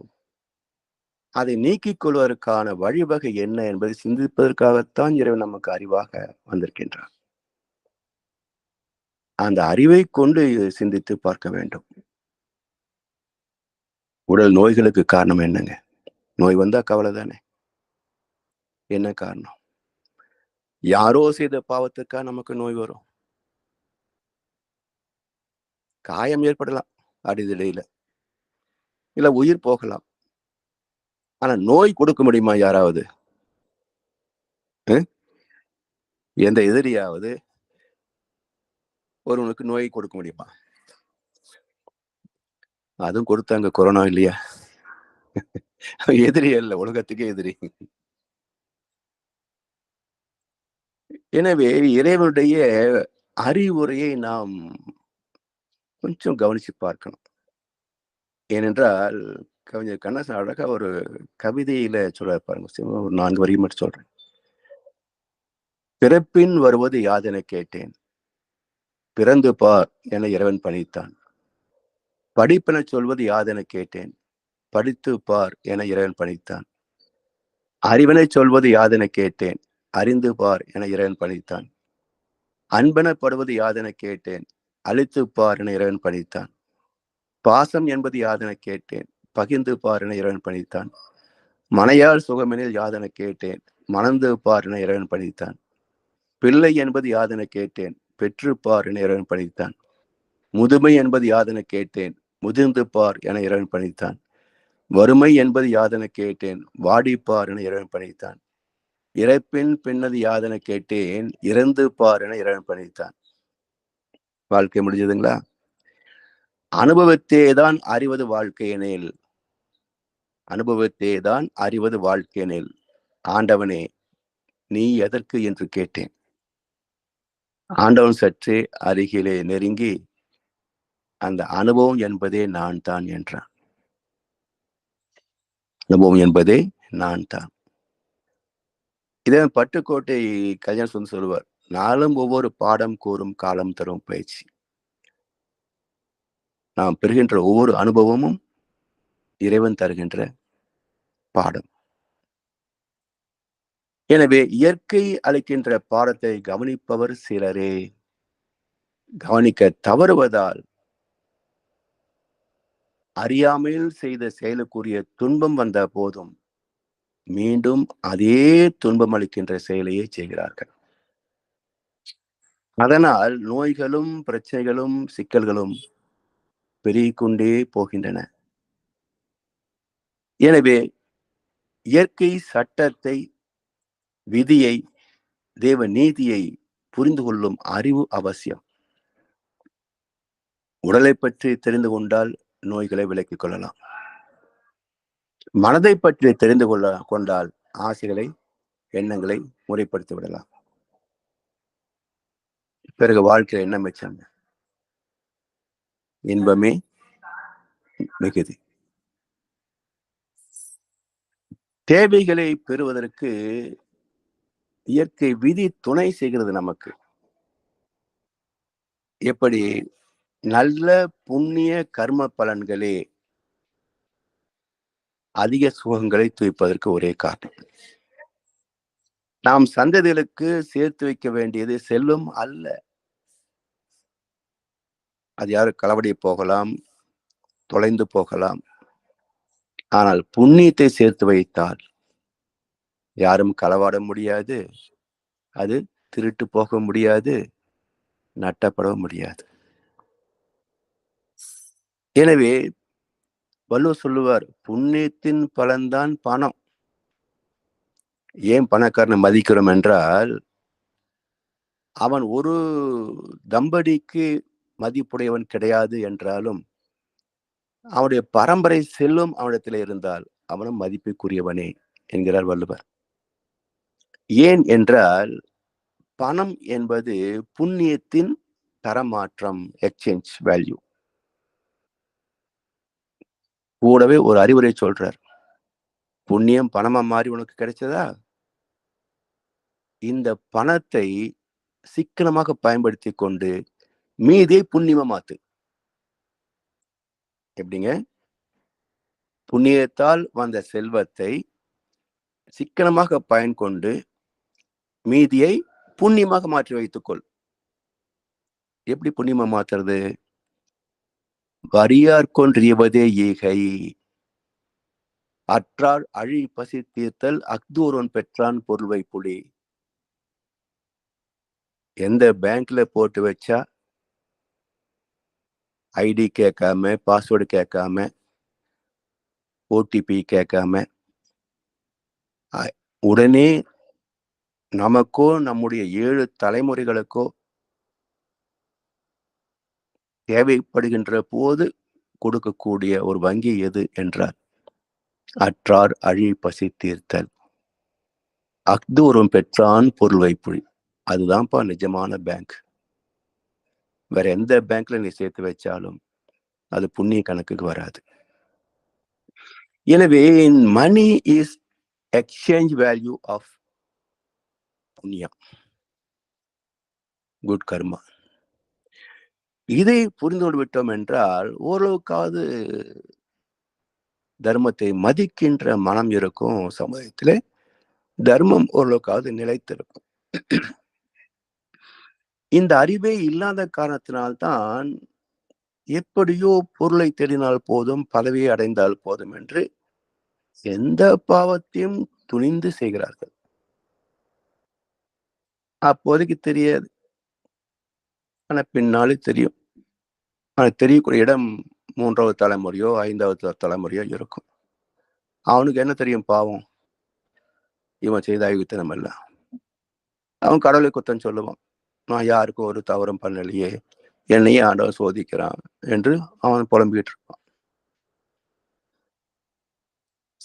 அதை நீக்கிக் கொள்வதற்கான வழிவகை என்ன என்பதை சிந்திப்பதற்காகத்தான் இறைவன் நமக்கு அறிவாக வந்திருக்கின்றான். அந்த அறிவை கொண்டு சிந்தித்து பார்க்க வேண்டும். உடல் நோய்களுக்கு காரணம் என்னங்க? நோய் வந்தா கவலை தானே. என்ன காரணம்? யாரோ செய்த பாவத்துக்கா நமக்கு நோய் வரும்? காயம் ஏற்படலாம் அடிதடையில, இல்ல உயிர் போகலாம். ஆனா நோய் கொடுக்க முடியுமா யாராவது? எந்த எதிரியாவது ஒருவனுக்கு நோய் கொடுக்க முடியுமா? அதுவும் கொடுத்தாங்க கொரோனா இல்லையா? எதிரி அல்ல, உலகத்துக்கே எதிரி. எனவே இறைவனுடைய அறிவுரையை நாம் கொஞ்சம் கவனிச்சு பார்க்கணும். ஏனென்றால் கவிஞர் கண்ணதாசன் அழகா ஒரு கவிதையில சொல்றாரு பாருங்க. ஒரு 4 வரி மட்டும் சொல்றேன். பிறப்பின் வருவது யாதென கேட்டேன். பிறந்து பார் என இறைவன் பணித்தான். படிப்பென சொல்வது யாதென கேட்டேன். படித்து பார் என இறைவன் பணித்தான். அறிவென சொல்வது யாதென கேட்டேன். அறிந்து பார் என இறைவன் பணித்தான். அன்பெனப்படுவது யாதென கேட்டேன். அழித்துப் பார் என இறைவன் பணித்தான். பாசம் என்பது யாதென கேட்டேன். பகிர்ந்து பார் என இறைவன் பணித்தான். மனையாள் சுகமெனில் யாதென கேட்டேன். மணந்து பார் என இறைவன் பணித்தான். பிள்ளை என்பது யாதென கேட்டேன். பெற்று பார் என இறைவன் பணித்தான். முதுமை என்பது யாதென கேட்டேன். முதிர்ந்து பார் என இறைவன் பணித்தான். வறுமை என்பது யாதென கேட்டேன். வாடிப்பார் என இறைவன் பணித்தான். இறப்பின் பின்னது யாதென கேட்டேன். இறந்து பார் என இறைவன் பணித்தான். வாழ்க்கை முடிஞ்சதுங்களா? அனுபவத்தேதான் அறிவது வாழ்க்கையெனில், அனுபவத்தேதான் அறிவது வாழ்க்கையெனில், ஆண்டவனே நீ எதற்கு என்று கேட்டேன். ஆண்டவன் சற்றே அருகிலே நெருங்கி, அந்த அனுபவம் என்பதே நான் தான் என்றான். அனுபவம் என்பதே நான் தான். இதே பட்டுக்கோட்டை கல்யாண சுந்தர் சொல்லுவார், நாளும் ஒவ்வொரு பாடம் கூறும் காலம் தரும் பயிற்சி. நாம் பெறுகின்ற ஒவ்வொரு அனுபவமும் இறைவன் தருகின்ற பாடம். எனவே இயற்கை அளிக்கின்ற பாடத்தை கவனிப்பவர் சிலரே. கவனிக்க தவறுவதால் அறியாமையில் செய்த செயலுக்குரிய துன்பம் வந்த போதும் மீண்டும் அதே துன்பம் அளிக்கின்ற செயலையே செய்கிறார்கள். அதனால் நோய்களும் பிரச்சனைகளும் சிக்கல்களும் பெருகிக்கொண்டே போகின்றன. எனவே இயற்கை சட்டத்தை, விதியை, தேவ நீதியை புரிந்து கொள்ளும் அறிவு அவசியம். உடலை பற்றி தெரிந்து கொண்டால் நோய்களை விலக்கிக் கொள்ளலாம். மனதை பற்றி தெரிந்து கொண்டால் ஆசைகளை, எண்ணங்களை முறைப்படுத்தி விடலாம். பிறகு வாழ்க்கையில் என்ன மிச்சம்? இன்பமே மிகுதி. தேவைகளை பெறுவதற்கு இயற்கை விதி துணை செய்கிறது நமக்கு. எப்படி? நல்ல புண்ணிய கர்ம பலன்களே அதிக சுகங்களை துய்ப்பதற்கு ஒரே காரணம். நாம் சந்ததிகளுக்கு சேர்த்து வைக்க வேண்டியது செல்வம் அல்ல. அது யாரு களவடி போகலாம், தொலைந்து போகலாம். ஆனால் புண்ணியத்தை சேர்த்து வைத்தால் யாரும் களவாட முடியாது, அது திருட்டு போக முடியாது, நட்டப்பட முடியாது. எனவே வள்ளுவர் சொல்லுவார், புண்ணியத்தின் பலன்தான் பணம். ஏன் பணக்காரனை மதிக்கிறோம் என்றால், அவன் ஒரு தம்பதிக்கு மதிப்புடையவன் கிடையாது என்றாலும் அவனுடைய பரம்பரை செல்வம் அவனிடத்தில் இருந்தால் அவனும் மதிப்புக்குரியவனே என்கிறார் வள்ளுவர். ஏன் என்றால் பணம் என்பது புண்ணியத்தின் தரமாற்றம், எக்ஸ்சேஞ்ச் வேல்யூ. கூடவே ஒரு அறிவுரை சொல்றார், புண்ணியம் பணமா மாறி உனக்கு கிடைச்சதா, இந்த பணத்தை சிக்கனமாக பயன்படுத்தி கொண்டு மீதே புண்ணியமா மாத்து. எப்படிங்க? புண்ணியத்தால் வந்த செல்வத்தை சிக்கனமாக பயன் கொண்டு மீதியை புண்ணியமாக மாற்றி வைத்துக்கொள். எப்படி புண்ணியமா மாத்துறது? வரியார் கொன்றியவதே ஈகை, அற்றார் அழி பசி தீர்த்தல் அக்தூரன் பெற்றான் பொருள்வை புலி. எந்த பேங்க்ல போட்டு வச்சா ஐடி கேட்காம, பாஸ்வேர்டு கேட்காம, ஓடிபி கேட்காம உடனே நமக்கோ நம்முடைய 7 தலைமுறைகளுக்கோ தேவைப்படுகின்ற போது கொடுக்கக்கூடிய ஒரு வங்கி எது என்றார், அற்றார் அழி பசி தீர்த்தல் அக்தூரம் பெற்றான் பொருள் வைப்புழி. அதுதான்ப்பா நிஜமான பேங்க். வேற எந்த பேங்க்ல நீ சேர்த்து வச்சாலும் அது புண்ணிய கணக்குக்கு வராது. எனவே money is exchange value of புண்ணியம், குட் கர்மா. இதை புரிந்து கொண்டு விட்டோம் என்றால் ஓரளவுக்காவது தர்மத்தை மதிக்கின்ற மனம் இருக்கும். சமுதாயத்திலே தர்மம் ஓரளவுக்காவது நிலைத்திருக்கும். இந்த அறிவே இல்லாத காரணத்தினால்தான் எப்படியோ பொருளை தேடினால் போதும், பதவியை அடைந்தால் போதும் என்று எந்த பாவத்தையும் துணிந்து செய்கிறார்கள். அப்போதைக்கு தெரியாது, ஆனா பின்னாலே தெரியும். ஆனா தெரியக்கூடிய இடம் 3வது தலைமுறையோ 5வது தலைமுறையோ இருக்கும். அவனுக்கு என்ன தெரியும் பாவம்? இவன் செய்த அயோக்கியத்தனம் எல்லாம். அவன் கடவுளை குத்தம் சொல்லுவான், நான் யாருக்கும் ஒரு தவறும் பண்ணலையே, என்னையே ஆண்டவன் சோதிக்கிறான் என்று அவன் புலம்பிக்கிட்டு இருப்பான்.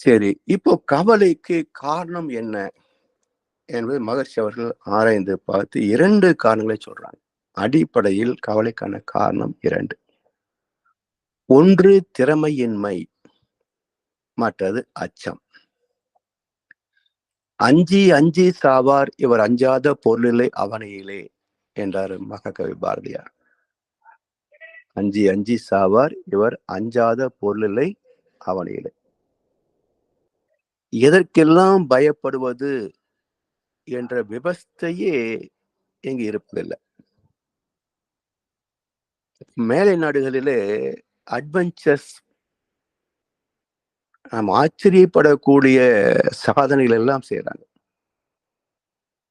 சரி, இப்போ கவலைக்கு காரணம் என்ன என்பது மகர்ஷி அவர்கள் ஆராய்ந்து பார்த்து 2 காரணங்களை சொல்றாங்க. அடிப்படையில் கவலைக்கான காரணம் 2. ஒன்று திறமையின்மை, மற்றது அச்சம். அஞ்சி அஞ்சி சாவார் இவர் அஞ்சாத பொருளில்லை அவனியிலே என்றார் மகாகவி பாரதியார். அஞ்சி அஞ்சி சாவார் இவர் அஞ்சாத பொருளில்லை அவனியிலே. எதற்கெல்லாம் பயப்படுவது என்ற விவஸ்தையே இங்கு இருப்பதில்லை. மேலை நாடுகளிலே அட்வென்ச்சர்ஸ், நாம் ஆச்சரியப்படக்கூடிய சாதனைகள் எல்லாம் செய்யறாங்க.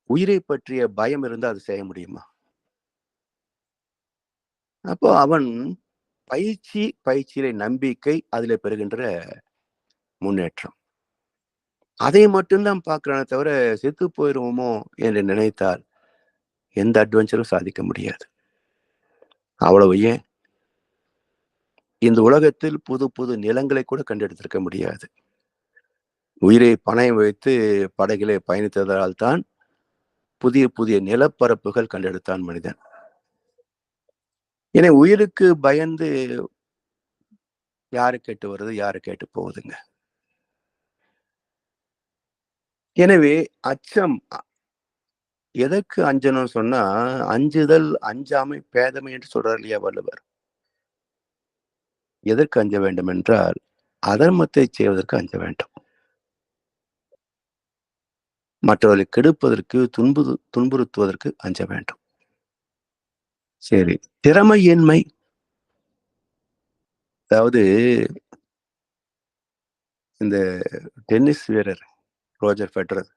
உயிரை பற்றிய பயம் இருந்தால் அது செய்ய முடியுமா? அப்போ அவன் பயிற்சியிலே நம்பிக்கை, அதிலே பெறுகின்ற முன்னேற்றம், அதை மட்டும்தான் பார்க்கிறானே தவிர செத்து போயிருவோமோ என்று நினைத்தால் எந்த அட்வென்ச்சரும் சாதிக்க முடியாது. அவ்வளவு ஏன், இந்த உலகத்தில் புது புது நிலங்களை கூட கண்டெடுத்திருக்க முடியாது. உயிரை பணயம் வைத்து படகிலே பயணித்ததால் தான் புதிய புதிய நிலப்பரப்புகள் கண்டெடுத்தான் மனிதன். ஏன்னா உயிருக்கு பயந்து யாரு கேட்டு வருது, யாரு கேட்டு போகுதுங்க. எனவே அச்சம், எதற்கு அஞ்சணும் சொன்னா, அஞ்சுதல் அஞ்சாமை பேதமை என்று சொல்றார் இல்லையா வள்ளுவர். எதற்கு அஞ்ச வேண்டும் என்றால், அதர்மத்தை செய்வதற்கு அஞ்ச வேண்டும். மற்றவர்களை கெடுப்பதற்கு, துன்புறுத்துவதற்கு அஞ்ச வேண்டும். சரி, திறமையின்மை, அதாவது இந்த டென்னிஸ் வீரர் ரோஜர் ஃபெடரர்,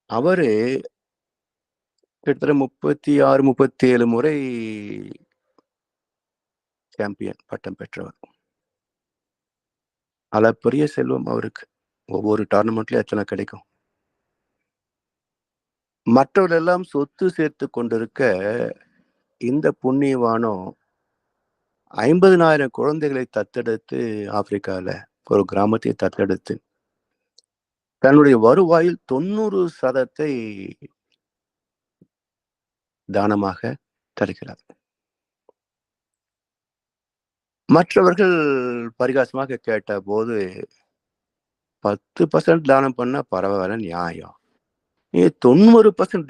அவரு கிட்டத்தட்ட 36, 37 முறை சாம்பியன் பட்டம் பெற்றவர். அளப்பரிய செல்வம் அவருக்கு. ஒவ்வொரு டோர்னமெண்ட்லயும் எத்தனை கிடைக்கும். மற்றவர்கள் எல்லாம் சொத்து சேர்த்து கொண்டிருக்க, இந்த புண்ணியவானோ 50,000 குழந்தைகளை தத்தெடுத்து, ஆப்பிரிக்கால ஒரு கிராமத்தை தத்தெடுத்து தன்னுடைய வருவாயில் 90% தானமாக தருகிறார். மற்றவர்கள் பரிகாசமாக கேட்ட போது 10% தானம் பண்ணா பரவாயில்ல, நியாயம். நீ 90%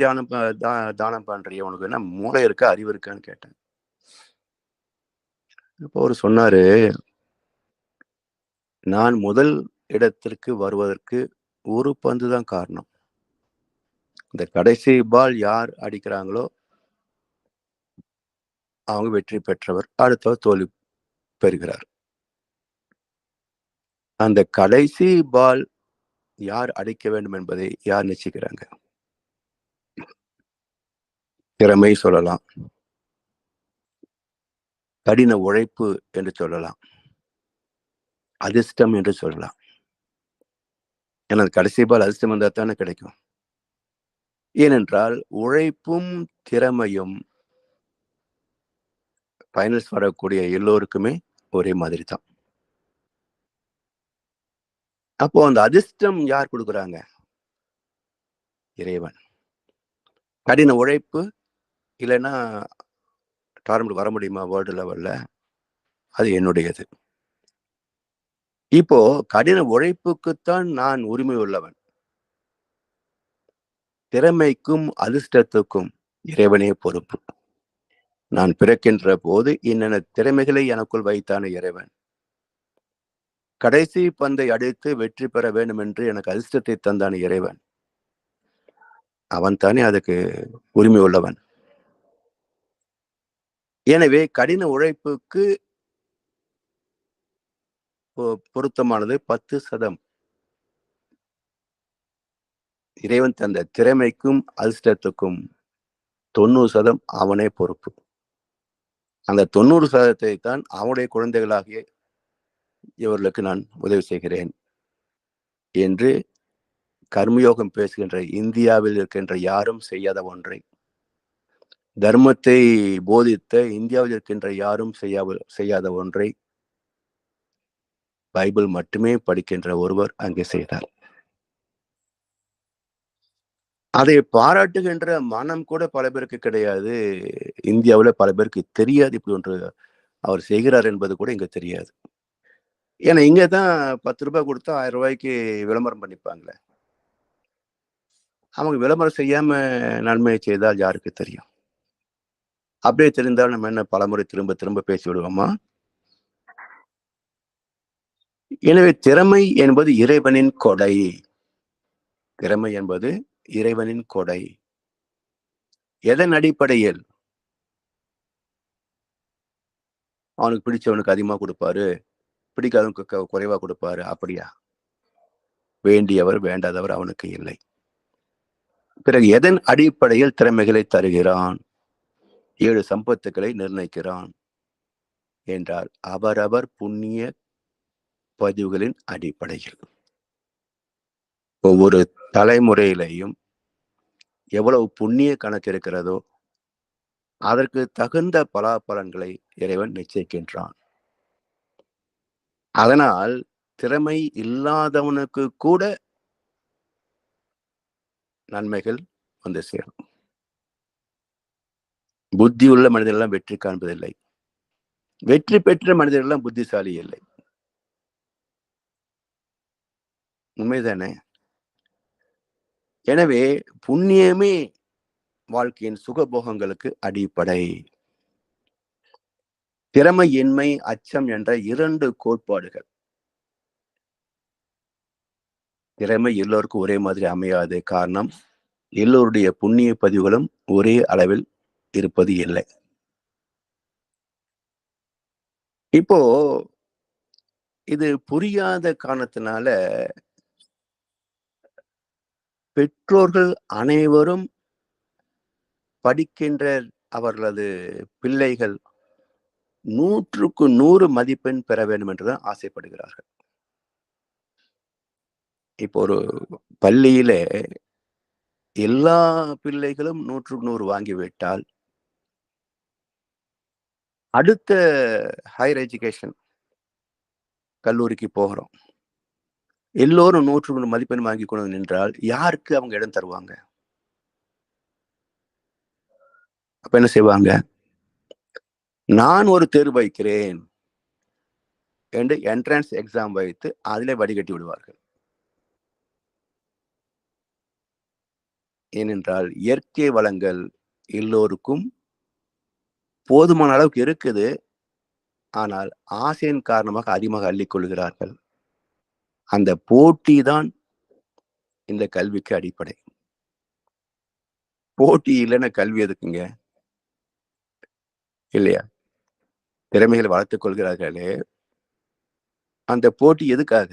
தானம் பண்றிய, உனக்கு என்ன மூளை இருக்கா, அறிவு இருக்கான்னு கேட்டேன். இப்போ அவர் சொன்னாரு, நான் முதல் இடத்திற்கு வருவதற்கு ஒரு பந்து தான் காரணம். இந்த கடைசி பால் யார் அடிக்கிறாங்களோ அவங்க வெற்றி பெற்றவர், அடுத்தவர் தோல்வி பெறுகிறார். அந்த கடைசி பால் யார் அடிக்க வேண்டும் என்பதை யார் நிச்சயிக்கிறாங்க? திறமை சொல்லலாம், கடின உழைப்பு என்று சொல்லலாம், அதிர்ஷ்டம் என்று சொல்லலாம். ஏன்னா கடைசி பால் அதிர்ஷ்டம் வந்தா தானே கிடைக்கும். ஏனென்றால் உழைப்பும் திறமையும் ஃபைனல்ஸ் வரக்கூடிய எல்லோருக்குமே ஒரே மாதிரி தான். அப்போ அந்த அதிர்ஷ்டம் யார் கொடுக்குறாங்க? இறைவன். கடின உழைப்பு இல்லைன்னா டோர்னமெண்ட் வர முடியுமா வேர்ல்டு லெவல்ல? அது என்னுடையது. இப்போ கடின உழைப்புக்குத்தான் நான் உரிமை உள்ளவன். திறமைக்கும் அதிர்ஷ்டத்துக்கும் இறைவனே பொறுப்பு. நான் பிறக்கின்ற போது என்னென்ன திறமைகளை எனக்குள் வைத்தான இறைவன். கடைசி பந்தை அடித்து வெற்றி பெற வேண்டும் என்று எனக்கு அதிர்ஷ்டத்தை தந்தான இறைவன். அவன் தானே அதுக்கு உரிமை உள்ளவன். எனவே கடின உழைப்புக்கு பொருத்தமானது 10%. இறைவன் தந்த திறமைக்கும் அதிர்ஷ்டத்துக்கும் 90% அவனே பொறுப்பு. அந்த 90% தான் அவனுடைய குழந்தைகளாகிய இவர்களுக்கு நான் உதவி செய்கிறேன் என்று கர்மயோகம் பேசுகின்ற இந்தியாவில் இருக்கின்ற யாரும் செய்யாத ஒன்றை தர்மத்தை போதித்த இந்தியாவில் இருக்கின்ற யாரும் செய்யாத ஒன்றை பைபிள் மட்டுமே படிக்கின்ற ஒருவர் அங்கே செய்தார். அதை பாராட்டுகின்ற மனம் கூட பல பேருக்கு கிடையாது. இந்தியாவுல பல பேருக்கு தெரியாது இப்படி ஒன்று அவர் செய்கிறார் என்பது கூட இங்க தெரியாது. ஏன்னா இங்க தான் ₹10 கொடுத்தா ₹1000 விளம்பரம் பண்ணிப்பாங்களே. அவங்க விளம்பரம் செய்யாம நன்மையை செய்தால் யாருக்கு தெரியும்? அப்படியே தெரிந்தால் நம்ம என்ன பலமுறை திரும்ப திரும்ப பேசி விடுவோமா? எனவே திறமை என்பது இறைவனின் கொடை. திறமை என்பது இறைவனின் கொடை. எதன் அடிப்படையில்? அவனுக்கு பிடிச்சவனுக்கு அதிகமா கொடுப்பாரு, பிடிக்காதவனுக்கு குறைவா கொடுப்பாரு. அப்படியா? வேண்டியவர் வேண்டாதவர் அவனுக்கு இல்லை. பிறகு எதன் அடிப்படையில் திறமைகளை தருகிறான்? 7 சம்பத்துக்களை நிர்ணயிக்கிறான் என்றால் அவரவர் புண்ணிய பதிவுகளின் அடிப்படையில். ஒவ்வொரு தலைமுறையிலையும் எவ்வளவு புண்ணிய கணக்கு இருக்கிறதோ அதற்கு தகுந்த பலாபலன்களை இறைவன் நிச்சயிக்கின்றான். அதனால் திறமை இல்லாதவனுக்கு கூட நன்மைகள் வந்து சேரும். புத்தியுள்ள மனிதர்கள் வெற்றி காண்பதில்லை. வெற்றி பெற்ற மனிதர்கள் புத்திசாலி இல்லை. உண்மைதானே? எனவே புண்ணியமே வாழ்க்கையின் சுகபோகங்களுக்கு அடிப்படை. திறமையின்மை, அச்சம் என்ற 2 கோட்பாடுகள். திறமை எல்லோருக்கும் ஒரே மாதிரி அமையாது. காரணம், எல்லோருடைய புண்ணிய பதிவுகளும் ஒரே அளவில் இருப்பது இல்லை. இப்போ இது புரியாத காரணத்தினால பெற்றோர்கள் அனைவரும் படிக்கின்ற அவர்களது பிள்ளைகள் 100க்கு 100 மதிப்பெண் பெற வேண்டும் என்றுதான் ஆசைப்படுகிறார்கள். இப்போ ஒரு பள்ளியில எல்லா பிள்ளைகளும் 100க்கு 100 வாங்கிவிட்டால் அடுத்த ஹையர் எஜுகேஷன் கல்லூரிக்கு போகிறோம். எல்லோரும் 100க்கு 100 மதிப்பெண் வாங்கி கொண்டு நின்றால் யாருக்கு அவங்க இடம் தருவாங்க? அப்ப என்ன செய்வாங்க? நான் ஒரு தேர்வு வைக்கிறேன் என்று என்ட்ரன்ஸ் எக்ஸாம் வைத்து அதிலே வடிகட்டி விடுவார்கள். ஏனென்றால் இயற்கை வளங்கள் எல்லோருக்கும் போதுமான அளவுக்கு இருக்குது. ஆனால் ஆசையின் காரணமாக அதிகமாக அள்ளிக் கொள்கிறார்கள். அந்த போட்டி தான் இந்த கல்விக்கு அடிப்படை. போட்டி இல்லைன்னா கல்வி எதுக்குங்க? இல்லையா? திறமைகளை வளர்த்துக் கொள்கிறார்களே, அந்த போட்டி எதுக்காக?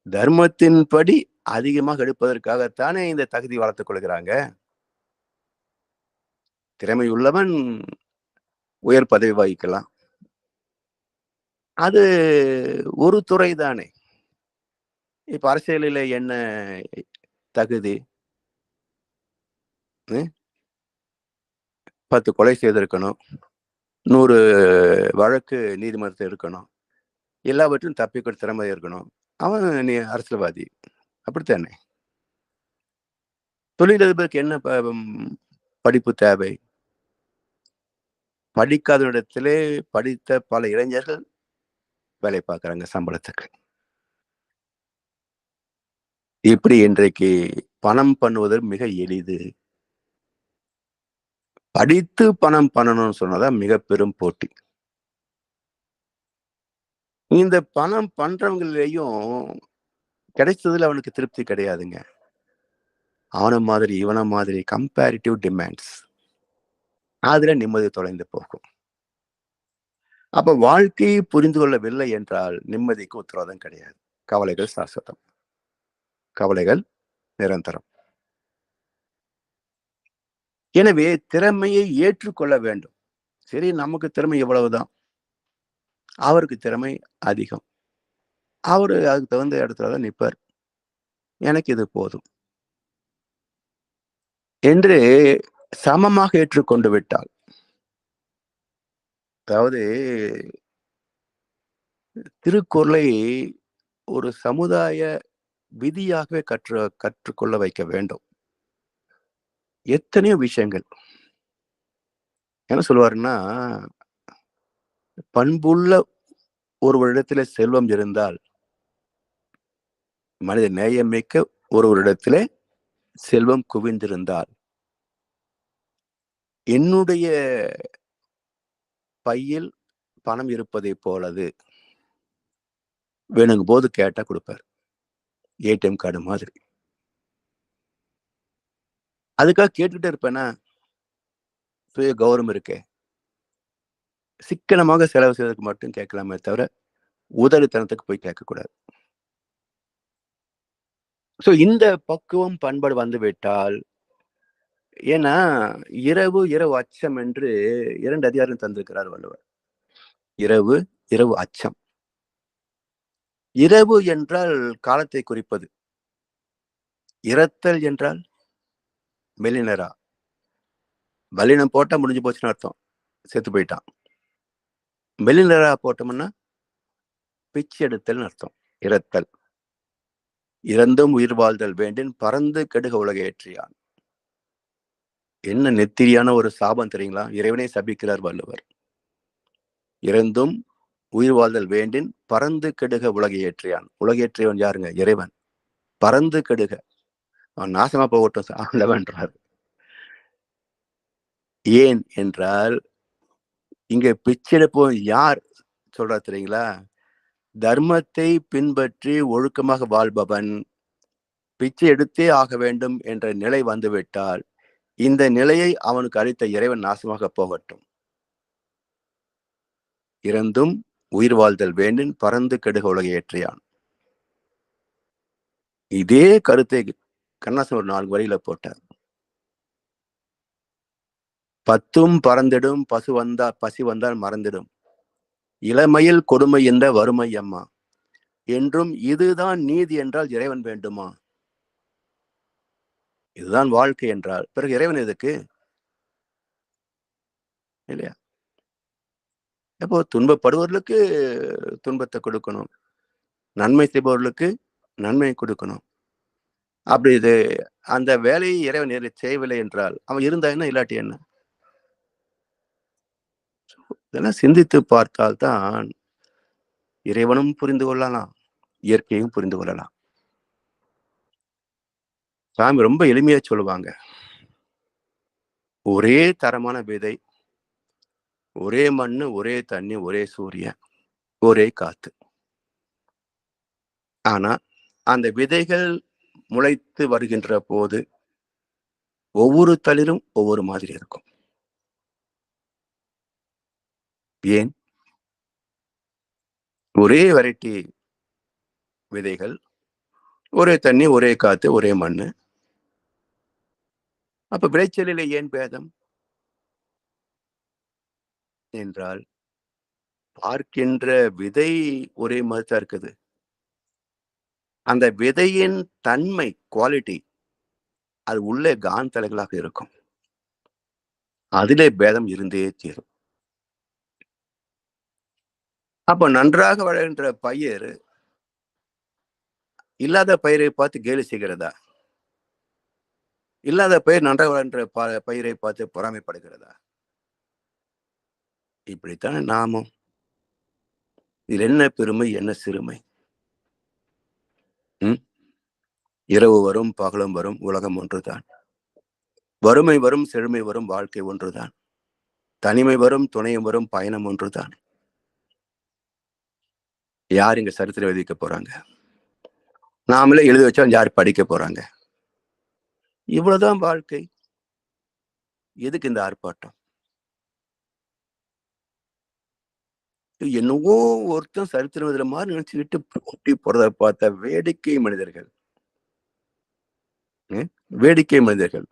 தர்மத்தின்படி அதிகமாக எடுப்பதற்காகத்தானே இந்த தகுதி வளர்த்துக் கொள்கிறாங்க. திறமை உள்ளவன் உயர் பதவி வகிக்கலாம். அது ஒரு துறை தானே. இப்ப அரசியலில் என்ன தகுதி? 10 கொலை செய்திருக்கணும், 100 வழக்கு நீதிமன்றத்தில் இருக்கணும், எல்லாவற்றும் தப்பிக்கிற திறமை இருக்கணும். அவன் நீ அரசியல்வாதி. அப்படித்தானே? தொழிலதிபருக்கு என்ன படிப்பு தேவை? படிக்காத இடத்திலே படித்த பல இளைஞர்கள் வேலை பார்க்குறாங்க சம்பளத்துக்கு. இப்படி இன்றைக்கு பணம் பண்ணுவது மிக எளிது. படித்து பணம் பண்ணணும்னு சொன்னதான் மிக பெரும் போட்டி. இந்த பணம் பண்றவங்களையும் கிடைச்சதுல அவனுக்கு திருப்தி கிடையாதுங்க. அவன மாதிரி இவன மாதிரி கம்பேரிட்டிவ் டிமாண்ட்ஸ். அதுல நிம்மதி தொலைந்து போகும். அப்ப வாழ்க்கையை புரிந்து கொள்ளவில்லை என்றால் நிம்மதிக்கு உத்தரவாதம் கிடையாது. கவலைகள் சாஸ்வதம். கவலைகள் நிரந்தரம். எனவே திறமையை ஏற்றுக்கொள்ள வேண்டும். சரி, நமக்கு திறமை இவ்வளவுதான். அவருக்கு திறமை அதிகம். அவரு அதுக்கு தகுந்த இடத்துலதான் நிற்பார். எனக்கு இது போதும் என்று சமமாக ஏற்றுக்கொண்டு விட்டால், அதாவது திருக்குறளை ஒரு சமுதாய விதியாகவே கற்றுக்கொள்ள வைக்க வேண்டும். எத்தனையோ விஷயங்கள் என்ன சொல்லுவாருன்னா, பண்புள்ள ஒருவரிடத்திலே செல்வம் இருந்தால், மனித நேயமிக்க ஒருவரிடத்திலே செல்வம் குவிந்திருந்தால், என்னுடைய பையில் பணம் இருப்பதை போலது, வேணுங்க போது கேட்டா கொடுப்பார். ஏடிஎம் கார்டு மாதிரி. அதுக்காக கேட்டுக்கிட்டே இருப்பேனா? சுய கௌரவம் இருக்கே. சிக்கனமாக செலவு செய்வதற்கு மட்டும் கேட்கலாமே தவிர, உதறித்தனத்துக்கு போய் கேட்கக்கூடாது. சோ இந்த பக்குவம் பண்பாடு வந்துவிட்டால், ஏன்னா இரவு இரவு அச்சம் என்று 2 அதிகாரம் தந்திருக்கிறார் வள்ளுவர். இரவு இரவு அச்சம். இரவு என்றால் காலத்தை குறிப்பது. இரத்தல் என்றால் மெலினரா. பலினம் போட்டா முடிஞ்சு போச்சுன்னு அர்த்தம். செத்து போயிட்டான். மெலினரா போட்டோம்னா பிச்சை எடுத்தல்னு அர்த்தம். இரத்தல். இறந்தும் உயிர் வாழ்தல் வேண்டின் பறந்து கெடுக உலக ஏற்றியான். என்ன நெத்திரியான ஒரு சாபம் தெரியுங்களா? இறைவனை சபிக்கிறார் வள்ளுவர். இறந்தும் உயிர் வாழ்தல் வேண்டின் பறந்து கெடுக உலகை ஏற்றியான். உலகேற்றியவன் யாருங்க? இறைவன். பறந்து கெடுக, அவன் நாசமா போகட்டும் ஆண்டவன்றார். ஏன் என்றால், இங்க பிச்செடுப்போம் யார் சொல்றா தெரியுங்களா? தர்மத்தை பின்பற்றி ஒழுக்கமாக வாழ்பவன் பிச்சை எடுத்தே ஆக வேண்டும் என்ற நிலை வந்துவிட்டால், இந்த நிலையை அவனுக்கு அளித்த இறைவன் நாசமாக போகட்டும். இறந்தும் உயிர் வாழ்தல் வேண்டின் பறந்து கெடுக உலகை ஏற்றியான். இதே கருத்தை கண்ணாசன் ஒரு 4 வரியில போட்டார். பத்தும் பறந்திடும் பசி வந்தால் மறந்திடும். இளமையில் கொடுமை என்ற வறுமை அம்மா. என்றும் இதுதான் நீதி என்றால் இறைவன் வேண்டுமா? இதுதான் வாழ்க்கை என்றால் பிறகு இறைவன் எதுக்கு? இல்லையா? அப்போ துன்பப்படுவர்களுக்கு துன்பத்தை கொடுக்கணும். நன்மை செய்பவர்களுக்கு நன்மை கொடுக்கணும். அப்படி இது அந்த வேலையை இறைவன் செய்யவில்லை என்றால் அவன் இருந்தா என்ன, இல்லாட்டி என்ன? இதெல்லாம் சிந்தித்து பார்த்தால்தான் இறைவனும் புரிந்து கொள்ளலாம், இயற்கையும் புரிந்து கொள்ளலாம். சாமி ரொம்ப எளிமையா சொல்லுவாங்க. ஒரே தரமான விதை, ஒரே மண்ணு, ஒரே தண்ணி, ஒரே சூரியன், ஒரே காத்து. ஆனா அந்த விதைகள் முளைத்து வருகின்ற போது ஒவ்வொரு தளிரும் ஒவ்வொரு மாதிரி இருக்கும். ஏன்? ஒரே வெரைட்டி விதைகள், ஒரே தண்ணி, ஒரே காத்து, ஒரே மண்ணு. அப்ப விளைச்சலிலே ஏன் பேதம் என்றால், பார்க்கின்ற விதை ஒரே மாதிரி தான் இருக்குது. அந்த விதையின் தன்மை, குவாலிட்டி, அது உள்ளே காந்தலைகளாக இருக்கும். அதிலே பேதம் இருந்தே தீரும். அப்ப நன்றாக வளர்கின்ற பயிர் இல்லாத பயிரை பார்த்து கேலி செய்கிறதா? இல்லாத பயிர் நன்றாக வளர்கின்ற பயிரை பார்த்து பொறாமைப்படுகிறதா? இப்படித்தானே நாமும். இதில் என்ன பெருமை, என்ன சிறுமை? இரவு வரும், பகலும் வரும், உலகம் ஒன்றுதான். வறுமை வரும், செழுமை வரும், வாழ்க்கை ஒன்றுதான். தனிமை வரும், துணையும் வரும், பயணம் ஒன்றுதான். யார் இங்க சரித்திரம் எழுதிக்க போறாங்க? நாமளே எழுதி வச்சா யார் படிக்க போறாங்க? இவ்வளவுதான் வாழ்க்கை. எதுக்கு இந்த ஆர்ப்பாட்டம்? என்னவோ ஒருத்தன் சரித்திரம் எழுதுற மாதிரி நினைச்சுக்கிட்டு போட்டி போறத பார்த்த வேடிக்கை மனிதர்கள். வேடிக்கை மனிதர்கள்.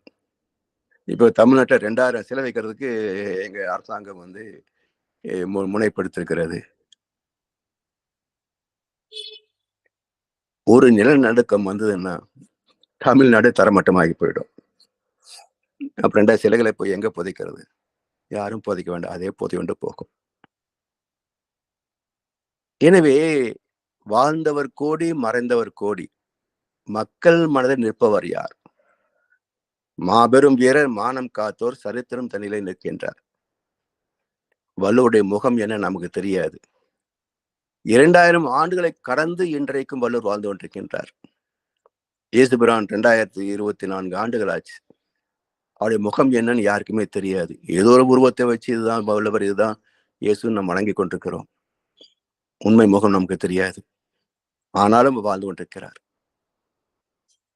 இப்போ தமிழ்நாட்டுல 2000 சிலை வைக்கிறதுக்கு எங்க அரசாங்கம் வந்து முனைப்படுத்திருக்கிறது. ஒரு நிலநடுக்கம் வந்ததுன்னா தமிழ்நாடு தரமட்டமாகி போயிடும். அப்புறம் 2 சிலைகளை போய் எங்க புதைக்கிறது? யாரும் புதைக்க வேண்டாம், அதே புதை கொண்டு போகும். எனவே வாழ்ந்தவர் கோடி, மறைந்தவர் கோடி. மக்கள் மனதில் நிற்பவர் யார்? மாபெரும் வீரர், மானம் காத்தோர், சரித்திரம் தன்னிலை நிற்கின்றார். வள்ளுவருடைய முகம் என்ன நமக்கு தெரியாது. 2000 ஆண்டுகளை கடந்து இன்றைக்கும் வள்ளுவர் வாழ்ந்து கொண்டிருக்கின்றார். இயேசுபிரான் 2024 ஆண்டுகள் ஆச்சு. அவருடைய முகம் என்னன்னு யாருக்குமே தெரியாது. ஏதோ ஒரு உருவத்தை வச்சு இதுதான் வள்ளுவர், இதுதான் இயேசுன்னு நம்ம வணங்கி கொண்டிருக்கிறோம். உண்மை முகம் நமக்கு தெரியாது. ஆனாலும் வாழ்ந்து கொண்டிருக்கிறார்.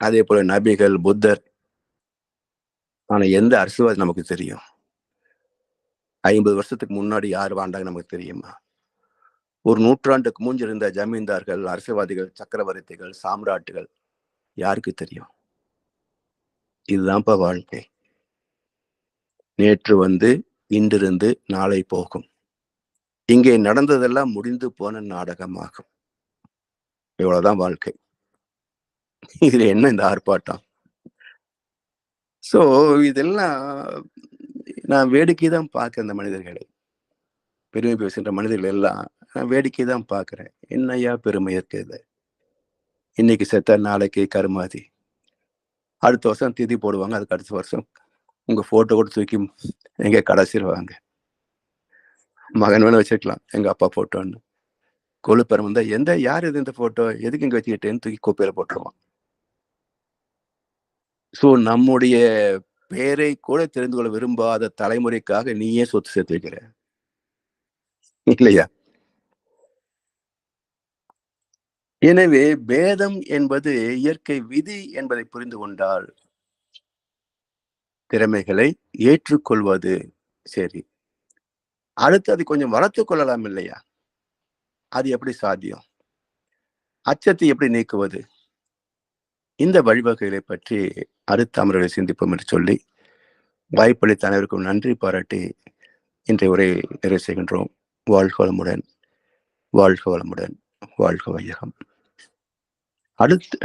அதே போல நபிகள், புத்தர், ஆனா எந்த அரசியல்வாதி நமக்கு தெரியும்? 50 வருஷத்துக்கு முன்னாடி யார் வாழ்ந்தாங்க நமக்கு தெரியுமா? ஒரு நூற்றாண்டுக்கு முன் இருந்த ஜமீன்தார்கள், அரசியல்வாதிகள், சக்கரவர்த்திகள், சாம்ராட்டுகள் யாருக்கு தெரியும்? இதுதான்ப்பா வாழ்க்கை. நேற்று வந்து இன்றிருந்து நாளை போகும். இங்கே நடந்ததெல்லாம் முடிந்து போன நாடகமாகும். இவ்வளவுதான் வாழ்க்கை. இதுல என்ன இந்த ஆர்ப்பாட்டம்? சோ இதெல்லாம் நான் வேடிக்கை தான் பார்க்கிறேன். இந்த மனிதர்களை, பெருமை பேசுகின்ற மனிதர்கள் எல்லாம் நான் வேடிக்கை தான் பார்க்கிறேன். என்னையா பெருமை இருக்குது? இன்னைக்கு செத்த நாளைக்கு கருமாதி, அடுத்த வருஷம் திதி போடுவாங்க, அதுக்கு அடுத்த வருஷம் உங்க போட்டோ கூட தூக்கி எங்க கடைசிடுவாங்க. மகன் வேணும் வச்சுக்கலாம், எங்க அப்பா போட்டோன்னு. கொழுப்பெரும் வந்தா எந்த யார் இது இந்த போட்டோ எதுக்கு இங்க வச்சுக்கிட்டேன்னு தூக்கி கோப்பையில போட்டுருவான். சோ நம்முடைய பெயரை கூட தெரிந்து கொள்ள விரும்பாத தலைமுறைக்காக நீயே சொத்து சேர்த்து வைக்கிற இல்லையா? எனவே பேதம் என்பது இயற்கை விதி என்பதை புரிந்து கொண்டால் திறமைகளை ஏற்றுக்கொள்வது சரி. அடுத்து அது கொஞ்சம் வளர்த்துக் கொள்ளலாம் இல்லையா? அது எப்படி சாத்தியம்? அச்சத்தை எப்படி நீக்குவது? இந்த வழிவகைகளை பற்றி அடுத்த அமர்வுகளை சிந்திப்போம் என்று சொல்லி வாய்ப்பளித்த அனைவருக்கும் நன்றி பாராட்டி இன்றைய உரையை நிறைவு செய்கின்றோம். வாழ்க வளமுடன், வாழ்க வளமுடன், வாழ்க வையகம். அடுத்து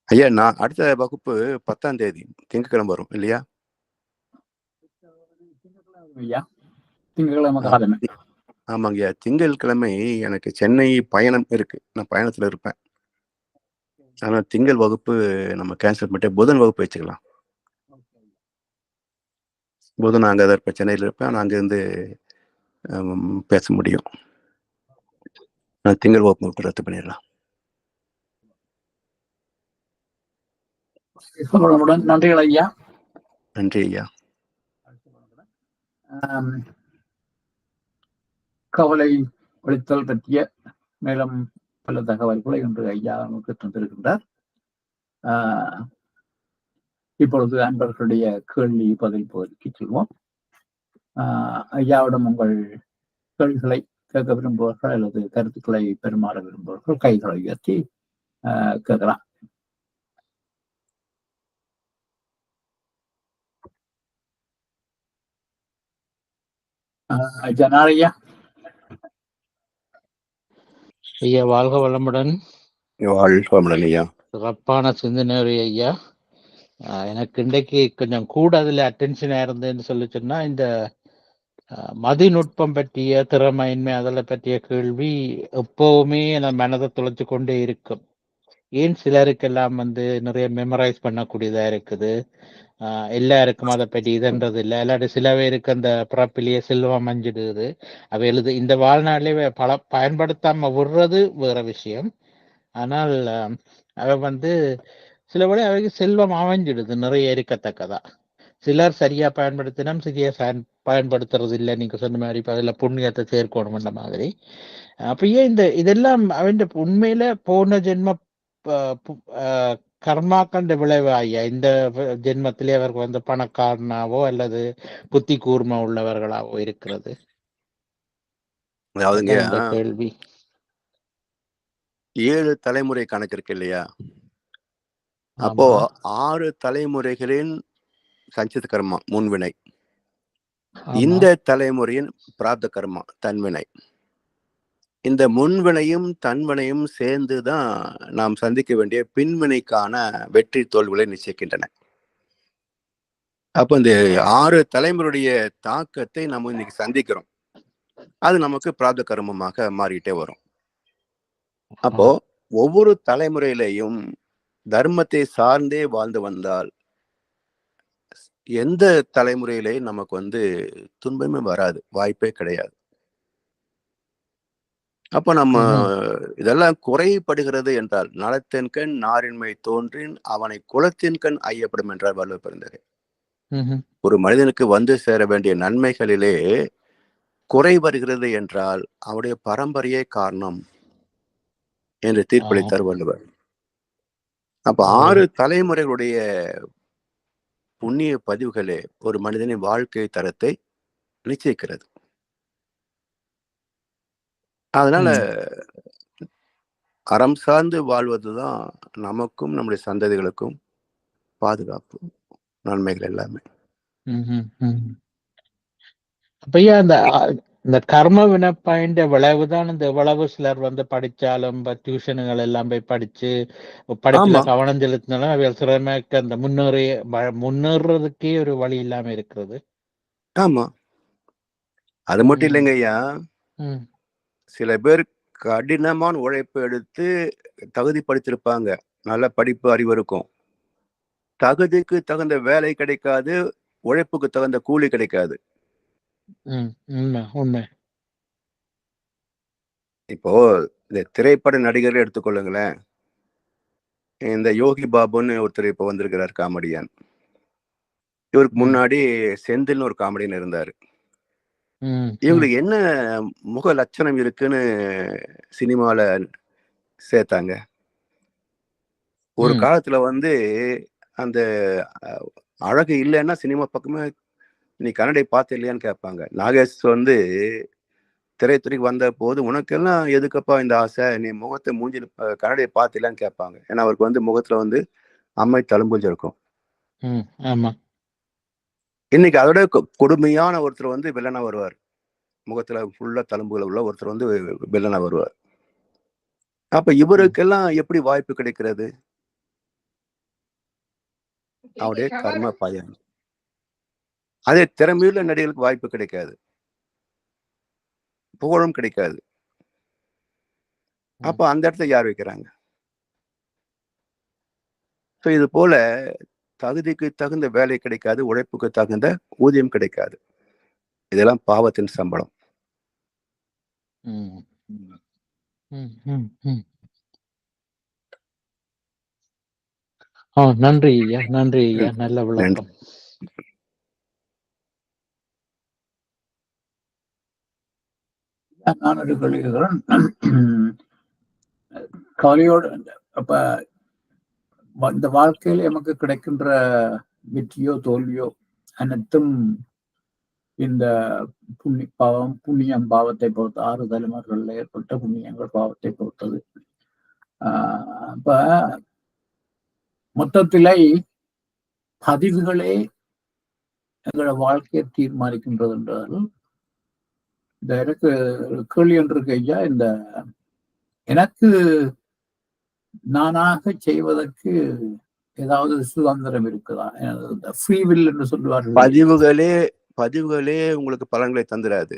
ஐயா, நான் அடுத்த வகுப்பு 10ஆம் தேதி திங்கட்கிழமை வரும் இல்லையா? ஆமாங்கய்யா, திங்கட்கிழமை எனக்கு சென்னை பயணம் இருக்கு. நான் பயணத்துல இருப்பேன். ஆனா திங்கள் வகுப்பு நம்ம கேன்சல் பண்ணிட்டு புதன் வகுப்பு வச்சுக்கலாம். புதன் அங்கே தான் இருப்பேன், சென்னையில் இருப்பேன். நான் அங்கிருந்து பேச முடியும். நான் திங்கள் வகுப்பு ரத்து பண்ணிடலாம். நன்றிகள் ஐயா. நன்றி ஐயா. கவலை ஒழித்தல் பற்றிய மேலும் பல தகவல்களை இன்று ஐயா நமக்கு தந்திருக்கின்றார். இப்பொழுது அன்பர்களுடைய கேள்வி பதில் பகுதிக்கு செல்வோம். ஐயாவிடம் உங்கள் கேள்விகளை கேட்க விரும்புவர்கள் அல்லது கருத்துக்களை பெருமாற விரும்புவர்கள் கைகளை உயர்த்தி கேட்கலாம். ஜனாரையா. ஐயா வாழ்க வளமுடன். வாழ்க வளமுடன் ஐயா. சிறப்பான சிந்தனை ஐயா. எனக்கு இன்றைக்கு கொஞ்சம் கூட அதுல அட்டென்ஷனா இருந்தேன்னு சொல்லி சொன்னா, இந்த மதிநுட்பம் பற்றிய திறமையின்மை அதில் பற்றிய கேள்வி எப்பவுமே என் மனதை துளைச்சு கொண்டே இருக்கும். ஏன் சிலருக்கெல்லாம் நிறைய மெமரைஸ் பண்ணக்கூடியதா இருக்குது, எல்லாருக்கும் அதை பற்றி இதுன்றது இல்லை. இல்லாட்டி சில பேருக்கு அந்த பிறப்பிலேயே செல்வம் அமைஞ்சிடுது. அவை எழுது இந்த வாழ்நாளே பல பயன்படுத்தாம விடுறது வேற விஷயம். ஆனால் அவ சில விட அவைக்கு செல்வம் அமைஞ்சிடுது நிறைய இருக்கத்தக்கதா. சிலர் சரியா பயன்படுத்தினா சரியா பயன்படுத்துறது இல்லை. நீங்க சொன்ன மாதிரி இப்ப அதுல புண்ணியத்தை சேர்க்கணும்ன்ற மாதிரி. அப்ப ஏன் இதெல்லாம் அவன் உண்மையில போன ஜென்ம கர்மாக்கண்ட விளைவு ஐயா, இந்த ஜென்மத்திலே அவருக்கு பணக்காரனாவோ அல்லது புத்தி கூர்மை உள்ளவர்களாவோ இருக்கிறது? கேள்வி. 7 தலைமுறை கணக்கு இருக்கு இல்லையா? அப்போ 6 தலைமுறைகளின் சஞ்சித கர்மா முன்வினை, இந்த தலைமுறையின் பிராப்த கர்மா தன்வினை. இந்த முன்வினையும் தன்வினையும் சேர்ந்துதான் நாம் சந்திக்க வேண்டிய பின்வினைக்கான வெற்றி தோல்விகளை நிச்சயிக்கின்றன. அப்ப இந்த 6 தலைமுறையுடைய தாக்கத்தை நம்ம இன்னைக்கு சந்திக்கிறோம். அது நமக்கு பிராப்த கர்மமாக மாறிட்டே வரும். அப்போ ஒவ்வொரு தலைமுறையிலையும் தர்மத்தை சார்ந்தே வாழ்ந்து வந்தால் எந்த தலைமுறையிலையும் நமக்கு துன்பமே வராது, வாய்ப்பே கிடையாது. அப்ப நம்ம இதெல்லாம் குறைபடுகிறது என்றால், நலத்தின்கண் நாரின்மை தோன்றின் அவனை குலத்தின்கண் ஐயப்படும் என்றார் வள்ளுவர் பெருந்தகை. ஒரு மனிதனுக்கு வந்து சேர வேண்டிய நன்மைகளிலே குறை வருகிறது என்றால் அவருடைய பரம்பரையே காரணம் என்று தீர்ப்பளித்தார் வள்ளுவர். அப்ப 6 தலைமுறைகளுடைய புண்ணிய பதிவுகளே ஒரு மனிதனின் வாழ்க்கை தரத்தை நிச்சயிக்கிறது. அதனால அறம் சார்ந்து வாழ்வதுதான் நமக்கும் நம்முடைய சந்ததிகளுக்கும் பாதுகாப்பு, நன்மைகள் எல்லாமே. அப்பையா இந்த கர்ம வினப்பாயின்ற விளைவுதான் இந்த எவ்வளவு சிலர் படிச்சாலும் டியூஷனுகள் எல்லாம் போய் படிச்சு படிப்புல கவனம் செலுத்தினாலும் அவைகள் சிறமைக்கு அந்த முன்னேறதுக்கே ஒரு வழி இல்லாம இருக்கிறது. ஆமா, அது மட்டும் இல்லைங்க ஐயா. சில பேர் கடினமான உழைப்பு எடுத்து தகுதி படித்திருப்பாங்க, நல்ல படிப்பு அறிவு இருக்கும், தகுதிக்கு தகுந்த வேலை கிடைக்காது, உழைப்புக்கு தகுந்த கூலி கிடைக்காது. இப்போ இந்த திரைப்பட நடிகர்கள் எடுத்துக்கொள்ளுங்களேன். இந்த யோகி பாபுன்னு ஒருத்தர் இப்ப வந்திருக்கிறார், காமெடியன். இவருக்கு முன்னாடி செந்தில்னு ஒரு காமெடியன் இருந்தாரு. இவங்களுக்கு என்ன முக லட்சணம் இருக்குன்னு சினிமால சேர்த்தாங்க. ஒரு காலத்துல அந்த அழகு இல்லைன்னா சினிமா பக்கமே நீ கன்னடை பார்த்து இல்லையான்னு கேட்பாங்க. நாகேஷ் திரைத்துறைக்கு வந்த போது உனக்கெல்லாம் எதுக்கப்பா இந்த ஆசை, நீ முகத்தை மூஞ்சில் கன்னடையை பார்த்து இல்லையான்னு கேட்பாங்க. ஏன்னா அவருக்கு முகத்துல அம்மை தழும்புஞ்சு இருக்கும். இன்னைக்கு அதோட கொடுமையான ஒருத்தர் வில்லனா வருவார். முகத்துல ஃபுல்லா தழும்புகள் உள்ள ஒருத்தர் வில்லனா வருவார். அப்ப இவருக்கெல்லாம் எப்படி வாய்ப்பு கிடைக்கிறது? அவருடைய கர்ம பயன். அதே திறமையுள்ள நடிகர்களுக்கு வாய்ப்பு கிடைக்காது, புகழும் கிடைக்காது. அப்ப அந்த இடத்துல யார் வைக்கிறாங்க? இது போல தகுதிக்கு தகுந்த வேலை கிடைக்காது, உழைப்புக்கு தகுந்த ஊதியம் கிடைக்காது. இதெல்லாம் பாவத்தின் சம்பளம். நன்றி ஐயா, நன்றி ஐயா, நல்ல விளக்கம். நான் ஒரு கேள்விக்கிறேன். கவலையோடு அப்ப இந்த வாழ்க்கையில் நமக்கு கிடைக்கின்ற வெற்றியோ தோல்வியோ அனைத்தும் இந்த புண்ணியம் பாவத்தை பொறுத்து 6 தலைமுறைகளில் ஏற்பட்ட புண்ணியங்கள் பாவத்தை பொறுத்தது. அப்ப மொத்தத்திலே பதிவுகளே எங்களோட வாழ்க்கையை தீர்மானிக்கின்றது என்றால், இந்த எனக்கு கேள்வி ஒன்று இருக்கு ஐயா. இந்த எனக்கு நானாக செய்வதற்கு ஏதாவது சுதந்திரம் இருக்குதா? ஃப்ரீ வில் என்று சொல்லுவார்கள். பதிவுகளே உங்களுக்கு பலன்களை தந்துடாது.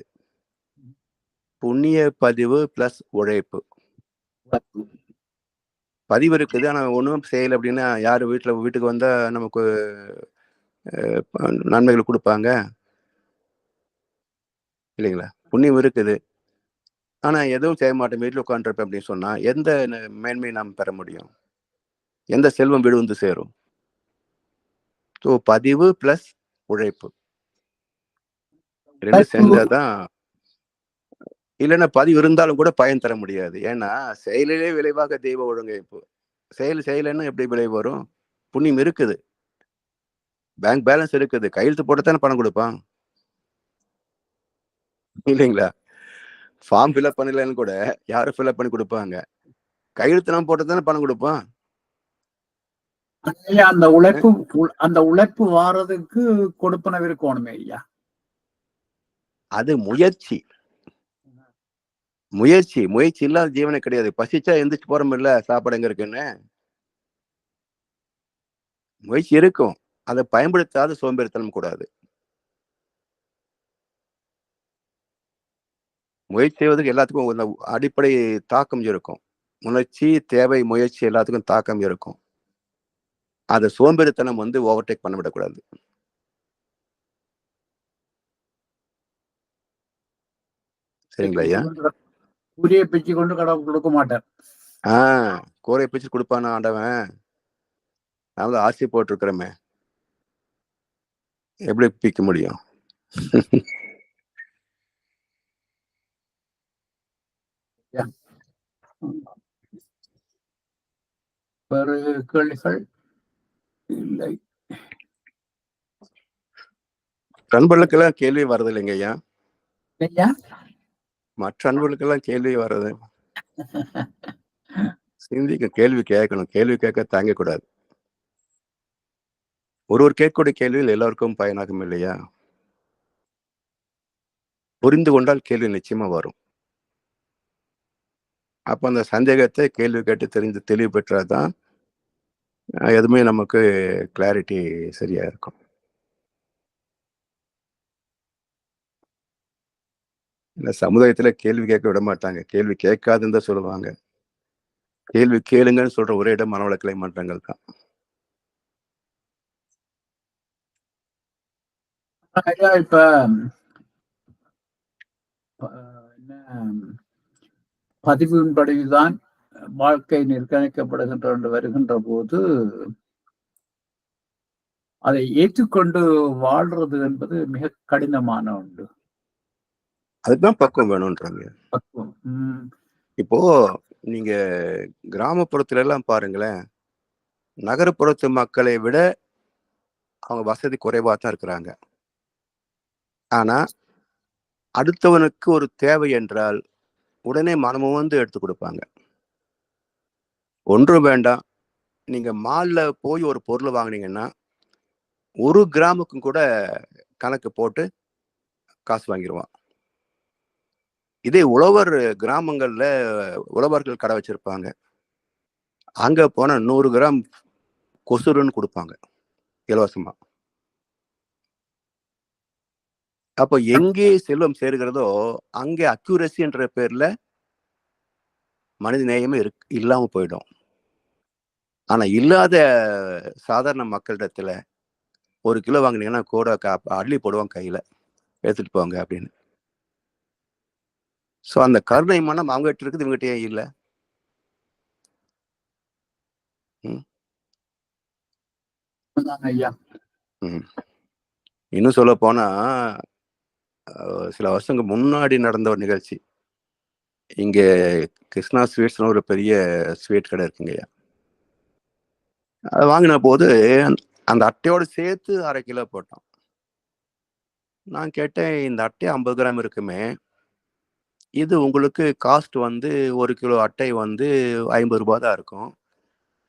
புண்ணிய பதிவு பிளஸ் உழைப்பு. பதிவு இருக்குது, ஆனா ஒண்ணும் செய்யலை அப்படின்னா யாரு வீட்டுக்கு வந்தா நமக்கு நன்மைகள் கொடுப்பாங்க இல்லைங்களா? புண்ணியம் இருக்குது, ஆனா எதுவும் செய்ய மாட்டேன், வீட்டில் உட்காந்துருப்பேன் அப்படின்னு சொன்னா எந்த மேன்மையை நாம் பெற முடியும்? எந்த செல்வம் வீடு வந்து சேரும்? ஸோ பதிவு பிளஸ் உழைப்பு ரெண்டு செஞ்சாதான். இல்லைன்னா பதிவு இருந்தாலும் கூட பயன் தர முடியாது. ஏன்னா செயலிலே விளைவாக தெய்வ ஒழுங்கமைப்பு. செயலைன்னா எப்படி விளைவு வரும்? புண்ணியம் இருக்குது, பேங்க் பேலன்ஸ் இருக்குது, கையெழுத்து போட்டத்தானே பணம் கொடுப்பான் இல்லைங்களா? ஃபார்ம் ஃபில்அப் பண்ணலன்னு கூட யாரும் ஃபில்அப் பண்ணி கொடுப்பாங்க, கையெழுத்து நான் போட்டதானே பணம் கொடுப்பான். அந்த உழைப்பு வாரதுக்கு கொடுப்பனவு இருக்கணுமே ஐயா. அது முயற்சி. முயற்சி இல்லாத ஜீவனை கிடையாது. பசிச்சா எந்திரிச்சு போறோம் இல்ல, சாப்பாடு எங்க இருக்குன்னு. முயற்சி இருக்கும், அதை பயன்படுத்தாத சோம்பேறித்தனம் கூடாது. முயற்சி செய்வதற்கு எல்லாத்துக்கும் ஒரு அடிப்படை தாக்கம் இருக்கும். உணர்ச்சி, தேவை, முயற்சி எல்லாத்துக்கும் தாக்கம் இருக்கும். அதை சோம்பேறித்தனம் ஓவர்டேக் பண்ண விடக்கூடாது. சரிங்களா ஐயா? கூரையை பிச்சு கொண்டு கடவுள் கொடுக்க மாட்டார். கூரையை பிச்சு கொடுப்பான ஆண்டவன். நான் ஆசை போட்டிருக்கிறோமே, எப்படி பிக்க முடியும்? வேறு கேள்விகள் இல்லை. அன்பர்களுக்கெல்லாம் கேள்வி வர்றது இல்லைங்க ஐயா. மற்ற அன்பர்களுக்கெல்லாம் கேள்வி வர்றது. சிந்திக்க, கேள்வி கேட்கணும். கேள்வி கேட்க தாங்கக்கூடாது. ஒருவர் கேட்கக்கூடிய கேள்வியில் எல்லோருக்கும் பயனாகும் இல்லையா? புரிந்து கொண்டால் கேள்வி நிச்சயமா வரும். அப்ப அந்த சந்தேகத்தை கேள்வி கேட்டு தெரிந்து தெளிவு பெற்றாதான் எதுவுமே நமக்கு கிளாரிட்டி சரியா இருக்கும். இந்த சமுதாயத்துல கேள்வி கேட்க விட மாட்டாங்க. கேள்வி கேட்காதுன்னு தான் சொல்லுவாங்க. கேள்வி கேளுங்கன்னு சொல்ற ஒரே இடம் மனவளக்கலை மன்றங்கள் தான். இப்ப பதிவின்படிதான் வாழ்க்கை நிர்ணயிக்கப்படுகின்ற வருகின்ற போது அதை ஏற்றுக்கொண்டு வாழ்றது என்பது மிக கடினமான ஒன்று. அதுதான் பக்குவம் வேணும்ன்றாங்க. பக்குவம். இப்போ நீங்க கிராமப்புறத்துல எல்லாம் பாருங்களேன், நகர்ப்புறத்து மக்களை விட அவங்க வசதி குறைவா தான் இருக்கிறாங்க. ஆனா அடுத்தவனுக்கு ஒரு தேவை என்றால் உடனே மனமும் எடுத்து கொடுப்பாங்க. ஒன்றும் வேண்டாம், நீங்க மால்ல போய் ஒரு பொருள் வாங்கினீங்கன்னா 1 கிராமுக்கும் கூட கணக்கு போட்டு காசு வாங்கிடுவான். இதே உழவர் கிராமங்கள்ல உழவர்கள் கடை வச்சிருப்பாங்க. அங்க போனா 100 கிராம் கொசுருன்னு கொடுப்பாங்க இலவசமா. அப்ப எங்கே செல்வம் சேர்கிறதோ அங்கே அக்யூரசி என்ற பேர்ல மனித நேயமே இல்லாம போயிடும். ஆனா இல்லாத சாதாரண மக்களிடத்துல 1 கிலோ வாங்கினீங்கன்னா கூட அள்ளி போடுவாங்க கையில, எடுத்துட்டு போங்க அப்படின்னு. சோ அந்த கருணை மனம் அவங்ககிட்ட இருக்குது, இவங்ககிட்ட ஏன் இல்லை? இன்னும் சொல்ல போனா சில வருஷங்களுக்கு முன்னாடி நடந்த ஒரு நிகழ்ச்சி. இங்க கிருஷ்ணா ஸ்வீட்ஸ்னு ஒரு பெரிய ஸ்வீட் கடை இருக்குங்கய்யா. அதை வாங்கின போது அந்த அட்டையோடு சேர்த்து 1/2 கிலோ போட்டோம். நான் கேட்டேன், இந்த அட்டை 50 கிராம் இருக்குமே, இது உங்களுக்கு காஸ்ட் 1 கிலோ அட்டை 50 ரூபாய் தான் இருக்கும்.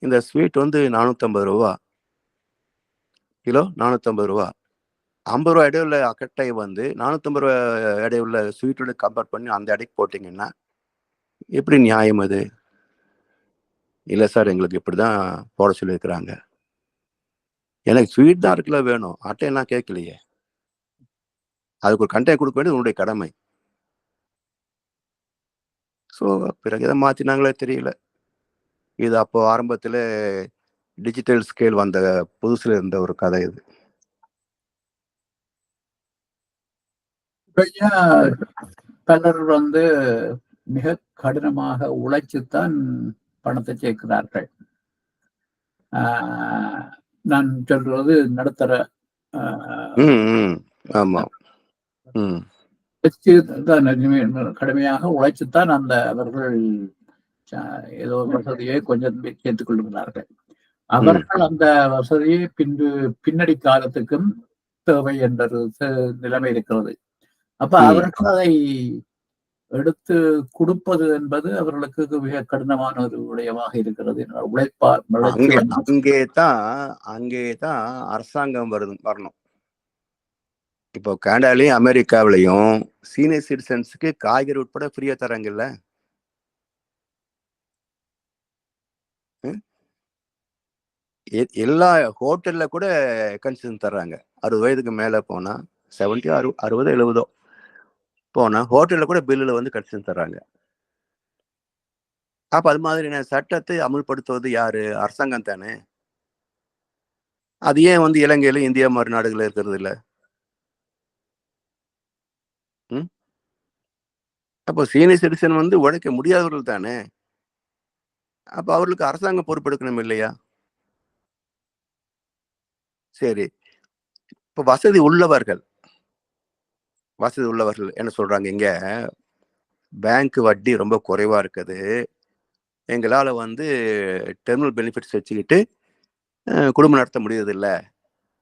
இந்த ஸ்வீட் 450 ரூபா கிலோ, 450 ரூபா. 50 ரூபா எடை உள்ள அக்கட்டை 450 ரூபா எடை உள்ள ஸ்வீட்டோட கம்பேர் பண்ணி அந்த எடைக்கு போட்டிங்கன்னா எப்படி நியாயம் அது? இல்லை சார், எங்களுக்கு இப்படிதான் போட சொல்லியிருக்கிறாங்க. எனக்கு ஸ்வீட் தான் 1 கிலோ வேணும், அட்டையெல்லாம் கேட்கலையே. அதுக்கு ஒரு கண்டெய்னர் கொடுக்க வேண்டியது உன்னுடைய கடமை. ஸோ பிறகு எதை மாற்றினாங்களே தெரியல. இது அப்போ ஆரம்பத்தில் டிஜிட்டல் ஸ்கேல் வந்த புதுசுல இருந்த ஒரு கதை இது. பலர் மிக கடினமாக உழைச்சுத்தான் பணத்தை சேர்க்கிறார்கள். நான் சொல்றது நடுத்தர கடுமையாக உழைச்சுத்தான் அவர்கள் ஏதோ வசதியை கொஞ்சம் சேர்த்துக் கொள்கிறார்கள். அவர்கள் அந்த வசதியை பின்னடி காலத்துக்கும் தேவை என்ற நிலைமை இருக்கிறது. அப்ப அவர்கள் அதை எடுத்து கொடுப்பது என்பது அவர்களுக்கு மிக கடினமான ஒரு விடயமாக இருக்கிறது. உழைப்பார் அங்கேதான் அரசாங்கம் வரணும். இப்போ கனடாலையும் அமெரிக்காவிலையும் சீனியர் சிட்டிசன்ஸுக்கு காய்கறி உட்பட ஃப்ரீயா தராங்கல்ல. எல்லா ஹோட்டல்ல கூட கன்செஷன் தர்றாங்க. 60 வயதுக்கு மேல போனா 70 60 70 போனா ஹோட்டல்ல கூட பில்லுல வந்து கன்செஷன் தர்றாங்க. அப்ப அது மாதிரியான சட்டத்தை அமுல்படுத்துவது யாரு? அரசாங்கம் தானே. அது ஏன் வந்து இலங்கையில இந்தியா மாதிரி நாடுகள் இருக்கிறது இல்ல? அப்போ சீனியர் சிட்டிசன் வந்து உழைக்க முடியாதவர்கள் தானே. அப்ப அவர்களுக்கு அரசாங்கம் பொறுப்பெடுக்கணும் இல்லையா? சரி, இப்ப வசதி உள்ளவர்கள் என்ன சொல்றாங்க, இங்க பேங்க் வட்டி ரொம்ப குறைவா இருக்குது, எங்களால வந்து டெர்மினல் பெனிஃபிட்ஸ் வச்சுக்கிட்டு குடும்பம் நடத்த முடியறதில்லை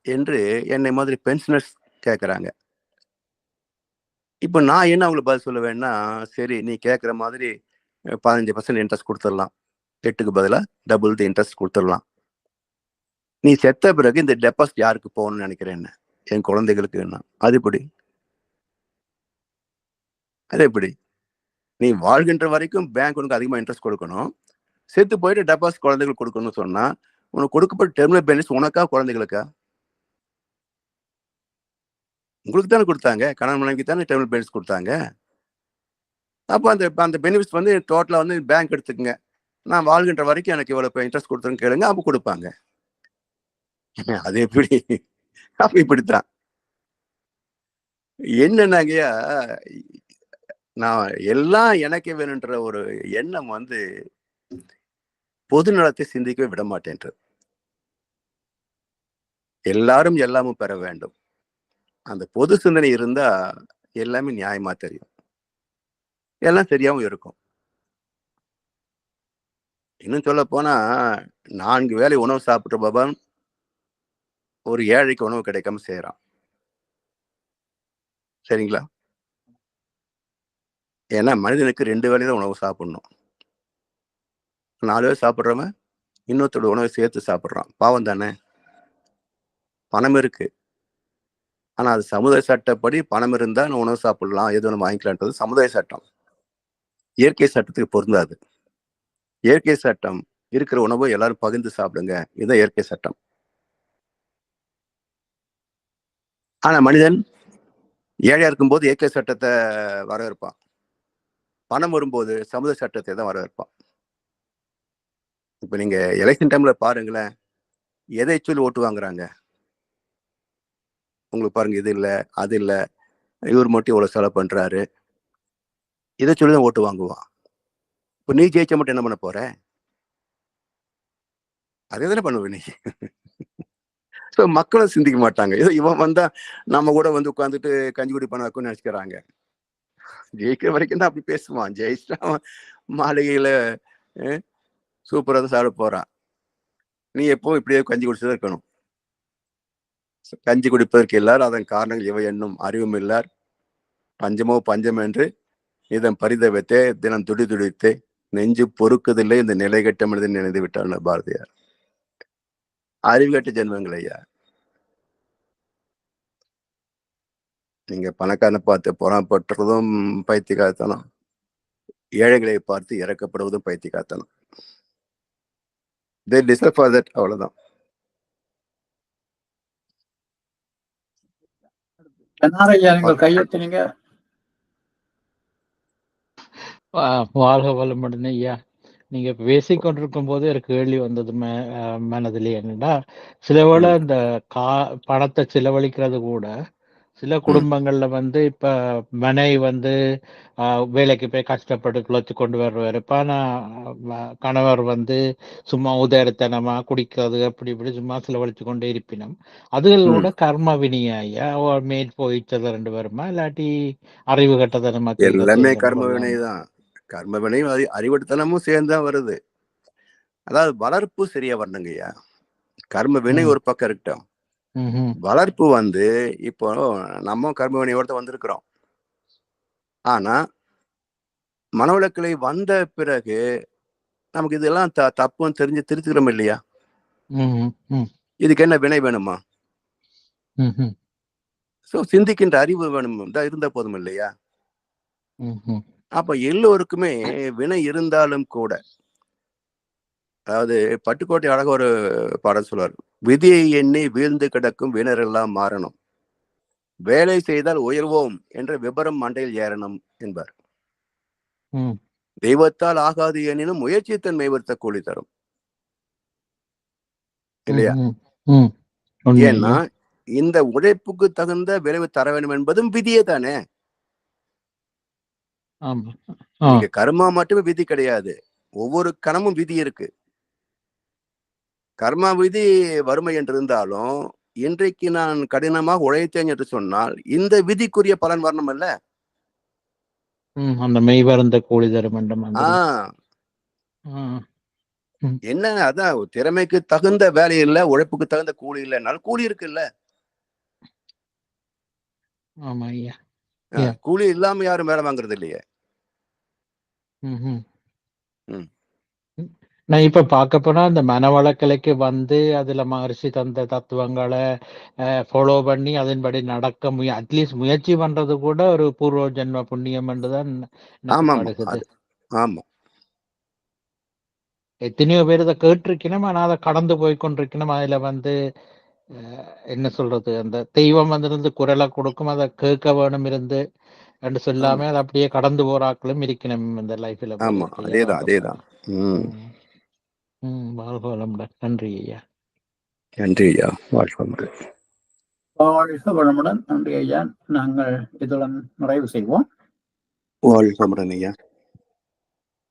என்று என்னை மாதிரி பென்ஷனர்ஸ் கேட்குறாங்க. இப்போ நான் என்ன அவங்களுக்கு பதில் சொல்லுவேன்னா, சரி நீ கேட்குற மாதிரி 15% இன்ட்ரெஸ்ட் கொடுத்துடலாம், 8க்கு பதிலாக டபுள் தி இன்ட்ரெஸ்ட் கொடுத்துடலாம். நீ செத்த பிறகு இந்த டெபாசிட் யாருக்கு போகணும்னு நினைக்கிறேன்? என் குழந்தைகளுக்கு. அது எப்படி? நீ வாழ்கின்ற வரைக்கும் பேங்க் உனக்கு அதிகமாக இன்ட்ரெஸ்ட் கொடுக்கணும், செத்து போயிட்டு டெபாசிட் குழந்தைகளுக்கு கொடுக்கணும்னு சொன்னா உனக்கு கொடுக்கப்பட்ட டெர்மினல் பெனிஃபிட்ஸ் உனக்கா குழந்தைகளுக்கா? உங்களுக்கு தானே கொடுத்தாங்க, கணவன் மனைவிக்கு தானே டெர்மினல் பெனிஃபிட்ஸ் கொடுத்தாங்க. அப்போ அந்த பெனிஃபிட்ஸ் வந்து டோட்டலாக வந்து பேங்க் எடுத்துக்கங்க, நான் வாழ்கின்ற வரைக்கும் எனக்கு இவ்வளோ இன்ட்ரெஸ்ட் கொடுத்துருன்னு கேளுங்க, அப்போ கொடுப்பாங்க. அது எப்படி? அப்ப இப்படித்தான். என்னன்னாங்கய்யா, நான் எல்லாம் எனக்கே வேணுன்ற ஒரு எண்ணம் வந்து பொது நலத்தை சிந்திக்கவே விட மாட்டேன்றது. எல்லாரும் எல்லாமும் பெற வேண்டும். அந்த பொது சிந்தனை இருந்தா எல்லாமே நியாயமா தெரியும், எல்லாம் சரியாவும் இருக்கும். இன்னும் சொல்ல போனா 4 வேளை உணவு சாப்பிட்டு பவன் ஒரு ஏழைக்கு உணவு கிடைக்காம செய்யறான். சரிங்களா? ஏன்னா மனிதனுக்கு 2 வேளை தான் உணவு சாப்பிடணும். 4 வேளை சாப்பிட்றவன் இன்னொருத்தோட உணவை சேர்த்து சாப்பிட்றான், பாவம் தானே. பணம் இருக்கு, ஆனா அது சமுதாய சட்டப்படி பணம் இருந்தா உணவு சாப்பிடலாம், எது ஒன்று வாங்கிக்கலான்றது சமுதாய சட்டம், இயற்கை சட்டத்துக்கு பொருந்தாது. இயற்கை சட்டம் இருக்கிற உணவை எல்லாரும் பகிர்ந்து சாப்பிடுங்க, இதுதான் இயற்கை சட்டம். ஆனா மனிதன் ஏழையா இருக்கும்போது இயற்கை சட்டத்தை வரவேற்பான், பணம் வரும்போது சமுதாய சட்டத்தை தான் வரவேற்பான். இப்ப நீங்க எலெக்ஷன் டைம்ல பாருங்களேன், எதை சொல்லி ஓட்டு வாங்குறாங்க உங்களுக்கு பாருங்க. இது இல்ல அது இல்ல, இவர் மட்டும் இவ்வளவு செலவு பண்றாரு, இதை சொல்லிதான் ஓட்டு வாங்குவான். இப்ப நீ ஜெயிச்ச மட்டும் என்ன பண்ண போற? அதே தானே பண்ணுவ நீ. மக்களும் சிந்திக்க மாட்டாங்க, ஏதோ இவன் வந்தா நம்ம கூட வந்து உட்காந்துட்டு கஞ்சி குடி பண்ணாக்குன்னு நினைச்சுக்கிறாங்க. ஜெயிக்கிற வரைக்கும் தான் அப்படி பேசுவான், ஜெயிச்சா மாளிகையில சூப்பரா தான் சாப்பிட போறான். நீ எப்பவும் இப்படியே கஞ்சி குடிச்சுதான் இருக்கணும். கஞ்சி குடிப்பதற்கு எல்லாரும் அதன் காரணங்கள் இவை என்னும் அறிவும் இல்லார், பஞ்சமோ பஞ்சம் என்று இதன் பரிதவித்தே தினம் துடி துடித்தே நெஞ்சு பொறுக்குதில்லை இந்த நிலை கட்ட மனிதன் நினைந்து விட்டார் பாரதியார். அறிவு கட்ட ஜென்மங்கள் ஐயா. நீங்க பணக்காரனை பார்த்து பொறாமப்படுறதும் பைத்தியக்காரத்தனம், ஏழைகளை பார்த்து இறக்கப்படுவதும் பைத்தியக்காரத்தனம். They deserve for that, அவ்வளவுதான். கையெழுத்தினீங்க. வாழ்க வளமுடன் ஐயா. நீங்க பேசிக்கொண்டிருக்கும் போது ஒரு கேள்வி வந்தது மனதிலே, என்னன்னா சில வேளை இந்த பணத்தை செலவழிக்கிறது கூட சில குடும்பங்கள்ல வந்து இப்ப மனை வந்து வேலைக்கு போய் கஷ்டப்பட்டு குழைச்சு கொண்டு வருவார், இப்ப ஆனா கணவர் வந்து சும்மா உதயத்தனமா குடிக்கிறது அப்படி இப்படி சும்மா செலவழிச்சு கொண்டே இருப்பினும் அதுகளோட கர்ம வினியா ஐயா, மேல் போயிட்டது 2 வருமா இல்லாட்டி அறிவு கட்டத்தனமா? எல்லாமே கர்ம வினைதான். கர்ம வினையும் அறிவுட்டத்தனமும் சேர்ந்துதான் வருது. அதாவது வளர்ப்பு சரியா வரணுங்க ஐயா. கர்ம வினை ஒரு பக்கம் இருக்கட்டும், வளர்ப்பு வந்து இப்போ நம்ம கர்ம வினையோட வந்திருக்கிறோம். ஆனா மனவளக்கலை வந்த பிறகு நமக்கு இதெல்லாம் தப்புன்னு தெரிஞ்சு திருத்துக்கிறோம் இல்லையா? இதுக்கு என்ன வினை வேணுமா? சோ சிந்திக்கின்ற அறிவு வேணும் இருந்த போதும் இல்லையா? அப்ப எல்லோருக்குமே வினை இருந்தாலும் கூட, அதாவது பட்டுக்கோட்டை அழகா ஒரு பாடல் சொல்வார், விதியை எண்ணி வீழ்ந்து கிடக்கும் வினரெல்லாம் மாறணும், வேலை செய்தால் உயர்வோம் என்ற விபரம் மண்டையில் ஏறணும் என்பார். தெய்வத்தால் ஆகாது எனினும் முயற்சித்தன் மெய்வர்த்த கூலி தரும் இல்லையா? ஏன்னா இந்த உழைப்புக்கு தகுந்த விளைவு தர வேண்டும் என்பதும் விதியே தானே. நீங்க கர்மா மட்டுமே விதி கிடையாது, ஒவ்வொரு கணமும் விதி இருக்கு. கர்மா விதி வறுமை என்று இருந்தாலும் இன்றைக்கு நான் கடினமாக உழைத்தேன் என்று சொன்னால் இந்த விதிக்குரிய பலன் வரணும் அல்ல. அந்த மெய் வருந்த கூலி தரும் என்றும் என்ன, அதான் திறமைக்கு தகுந்த வேலை இல்ல, உழைப்புக்கு தகுந்த கூலி இல்லைனாலும் கூலி இருக்குல்ல. ஆமா ஐயா, கூலி இல்லாம யாரும் வேலை வாங்குறது இல்லையே. நான் இப்ப பார்க்க போனா அந்த மனவளக்கலைக்கு வந்து அதுல மகர்ஷி தந்த தத்துவங்களை ஃபாலோ பண்ணி அதன்படி நடக்க அட்லீஸ்ட் முயற்சி பண்றது கூட ஒரு பூர்வ ஜென்ம புண்ணியம் என்றுதான் படுகிறது. ஆமா, எத்தனையோ பேர் இதை கேட்டிருக்கணும், ஆனா அதை கடந்து போய் கொண்டிருக்கணும். அதுல வந்து என்ன சொல்றது, அந்த தெய்வம் வந்து குரலை கொடுக்கும், அதை கேட்க வேணும் இருந்து என்று சொல்லாம அதை அப்படியே கடந்து போறாக்களும் இருக்கணும் இந்த லைஃப்ல. அதேதான். வாழ்க வளமுடன். நன்றி ஐயா. நன்றி ஐயா. வாழ்க வளமுடன். நன்றி ஐயா. நாங்கள் இதுடன் நிறைவு செய்வோம். வாழ்க வளமுடன் ஐயா.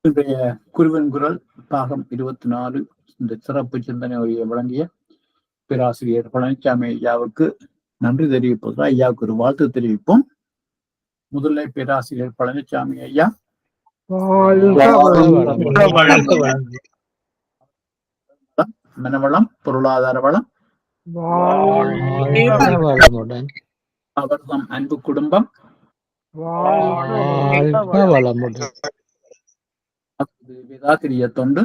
இன்றைய குருவின் குரல் பாகம் 24 இந்த சிறப்பு சிந்தனை உரையை வழங்கிய பேராசிரியர் பழனிசாமி ஐயாவுக்கு நன்றி தெரிவிப்பது, ஐயாவுக்கு ஒரு வாழ்த்து தெரிவிப்போம். முதல்ல பேராசிரியர் பழனிசாமி ஐயா. மனவளம், பொருளாதார வளம், அவர்தம் அன்பு குடும்பம், வேதாத்திரிய தொண்டு,